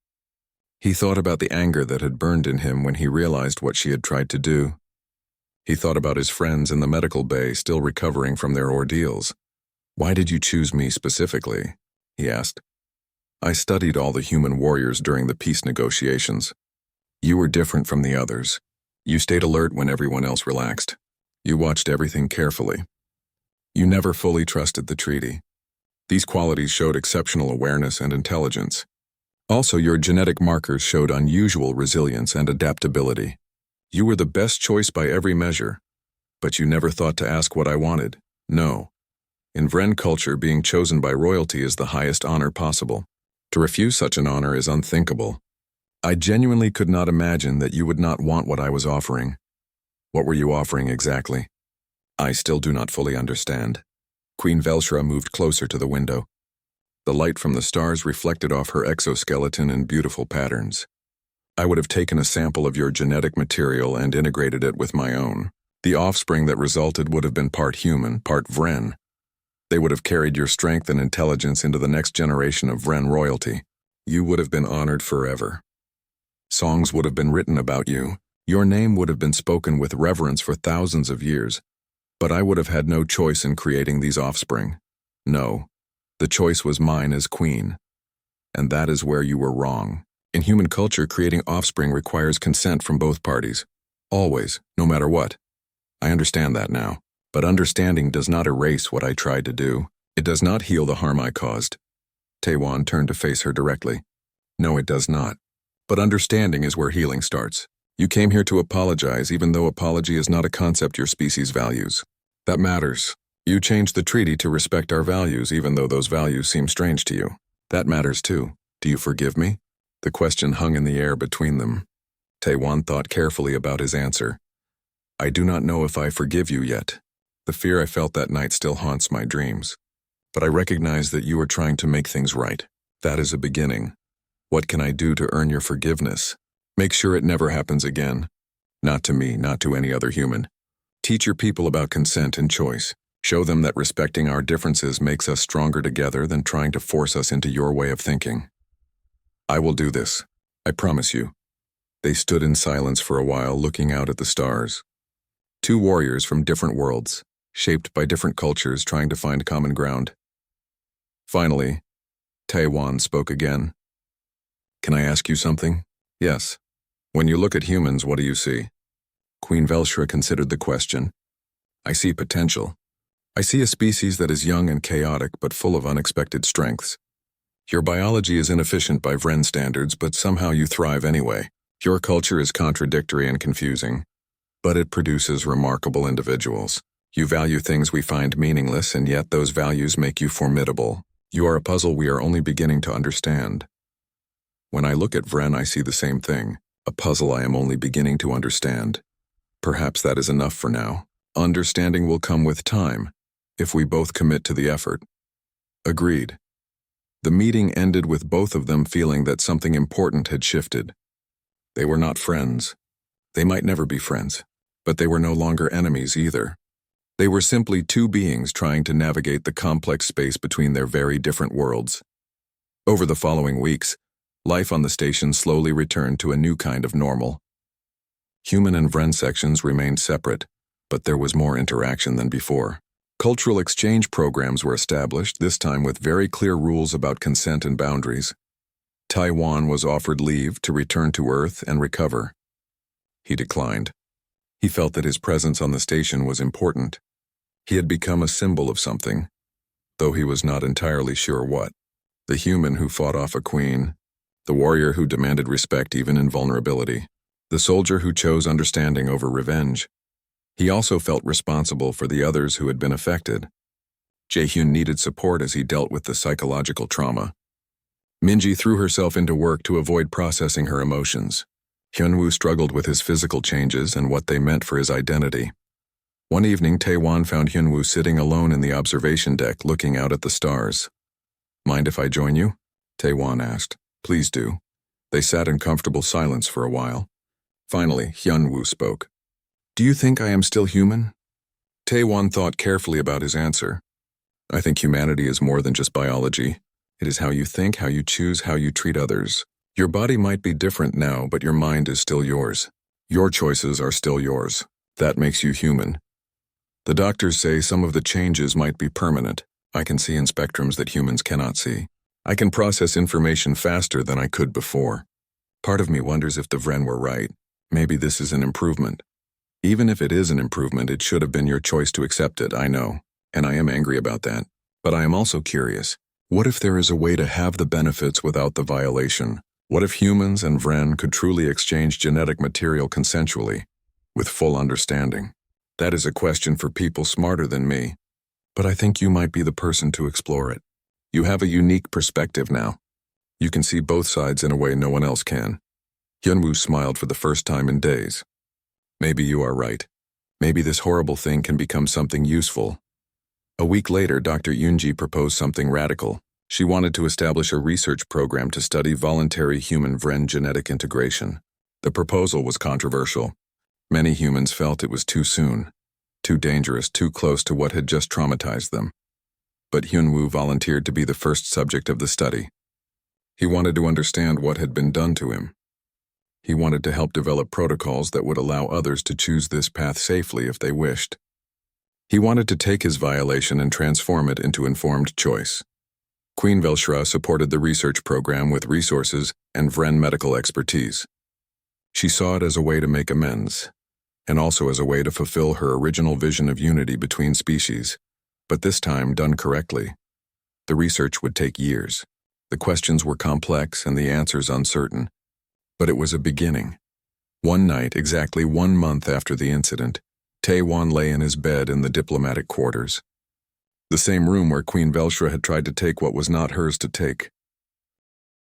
A: He thought about the anger that had burned in him when he realized what she had tried to do. He thought about his friends in the medical bay still recovering from their ordeals. "Why did you choose me specifically?" he asked. "I studied all the human warriors during the peace negotiations. You were different from the others. You stayed alert when everyone else relaxed. You watched everything carefully. You never fully trusted the treaty. These qualities showed exceptional awareness and intelligence. Also, your genetic markers showed unusual resilience and adaptability. You were the best choice by every measure, but you never thought to ask what I wanted. No. In Vren culture, being chosen by royalty is the highest honor possible. To refuse such an honor is unthinkable. I genuinely could not imagine that you would not want what I was offering." "What were you offering exactly?" "I still do not fully understand." Queen Velshra moved closer to the window. The light from the stars reflected off her exoskeleton in beautiful patterns. "I would have taken a sample of your genetic material and integrated it with my own. The offspring that resulted would have been part human, part Vren. They would have carried your strength and intelligence into the next generation of Vren royalty. You would have been honored forever. Songs would have been written about you. Your name would have been spoken with reverence for thousands of years. But I would have had no choice in creating these offspring. No, the choice was mine as queen. And that is where you were wrong. In human culture, creating offspring requires consent from both parties. Always, no matter what. I understand that now. But understanding does not erase what I tried to do. It does not heal the harm I caused. Taewon turned to face her directly. No, it does not. But understanding is where healing starts. You came here to apologize, even though apology is not a concept your species values. That matters. You changed the treaty to respect our values, even though those values seem strange to you. That matters too. Do you forgive me? The question hung in the air between them. Taewon thought carefully about his answer. I do not know if I forgive you yet. The fear I felt that night still haunts my dreams. But I recognize that you are trying to make things right. That is a beginning. What can I do to earn your forgiveness? Make sure it never happens again. Not to me, not to any other human. Teach your people about consent and choice. Show them that respecting our differences makes us stronger together than trying to force us into your way of thinking. I will do this. I promise you. They stood in silence for a while, looking out at the stars. Two warriors from different worlds, shaped by different cultures, trying to find common ground. Finally, Taewon spoke again. Can I ask you something? Yes. When you look at humans, what do you see? Queen Velshra considered the question. I see potential. I see a species that is young and chaotic, but full of unexpected strengths. Your biology is inefficient by Vren standards, but somehow you thrive anyway. Your culture is contradictory and confusing, but it produces remarkable individuals. You value things we find meaningless, and yet those values make you formidable. You are a puzzle we are only beginning to understand. When I look at Vren, I see the same thing, a puzzle I am only beginning to understand. Perhaps that is enough for now. Understanding will come with time, if we both commit to the effort. Agreed. The meeting ended with both of them feeling that something important had shifted. They were not friends. They might never be friends, but they were no longer enemies either. They were simply two beings trying to navigate the complex space between their very different worlds. Over the following weeks, life on the station slowly returned to a new kind of normal. Human and Vren sections remained separate, but there was more interaction than before. Cultural exchange programs were established, this time with very clear rules about consent and boundaries. Taewon was offered leave to return to Earth and recover. He declined. He felt that his presence on the station was important. He had become a symbol of something, though he was not entirely sure what. The human who fought off a queen, the warrior who demanded respect even in vulnerability, the soldier who chose understanding over revenge. He also felt responsible for the others who had been affected. Jaehyun needed support as he dealt with the psychological trauma. Minji threw herself into work to avoid processing her emotions. Hyunwoo struggled with his physical changes and what they meant for his identity. One evening, Taewon found Hyunwoo sitting alone in the observation deck looking out at the stars. Mind if I join you? Taewon asked. Please do. They sat in comfortable silence for a while. Finally, Hyunwoo spoke. Do you think I am still human? Taewon thought carefully about his answer. I think humanity is more than just biology. It is how you think, how you choose, how you treat others. Your body might be different now, but your mind is still yours. Your choices are still yours. That makes you human. The doctors say some of the changes might be permanent. I can see in spectrums that humans cannot see. I can process information faster than I could before. Part of me wonders if the Vren were right. Maybe this is an improvement. Even if it is an improvement, it should have been your choice to accept it, I know, and I am angry about that. But I am also curious. What if there is a way to have the benefits without the violation? What if humans and Vren could truly exchange genetic material consensually, with full understanding? That is a question for people smarter than me. But I think you might be the person to explore it. You have a unique perspective now. You can see both sides in a way no one else can. Hyunwoo smiled for the first time in days. Maybe you are right. Maybe this horrible thing can become something useful. A week later, Dr. Yoonji proposed something radical. She wanted to establish a research program to study voluntary human-Vren genetic integration. The proposal was controversial. Many humans felt it was too soon, too dangerous, too close to what had just traumatized them. But Hyunwoo volunteered to be the first subject of the study. He wanted to understand what had been done to him. He wanted to help develop protocols that would allow others to choose this path safely if they wished. He wanted to take his violation and transform it into informed choice. Queen Velshra supported the research program with resources and Vren medical expertise. She saw it as a way to make amends, and also as a way to fulfill her original vision of unity between species, but this time done correctly. The research would take years. The questions were complex and the answers uncertain, but it was a beginning. One night, exactly 1 month after the incident, Taewan lay in his bed in the diplomatic quarters, the same room where Queen Velshra had tried to take what was not hers to take.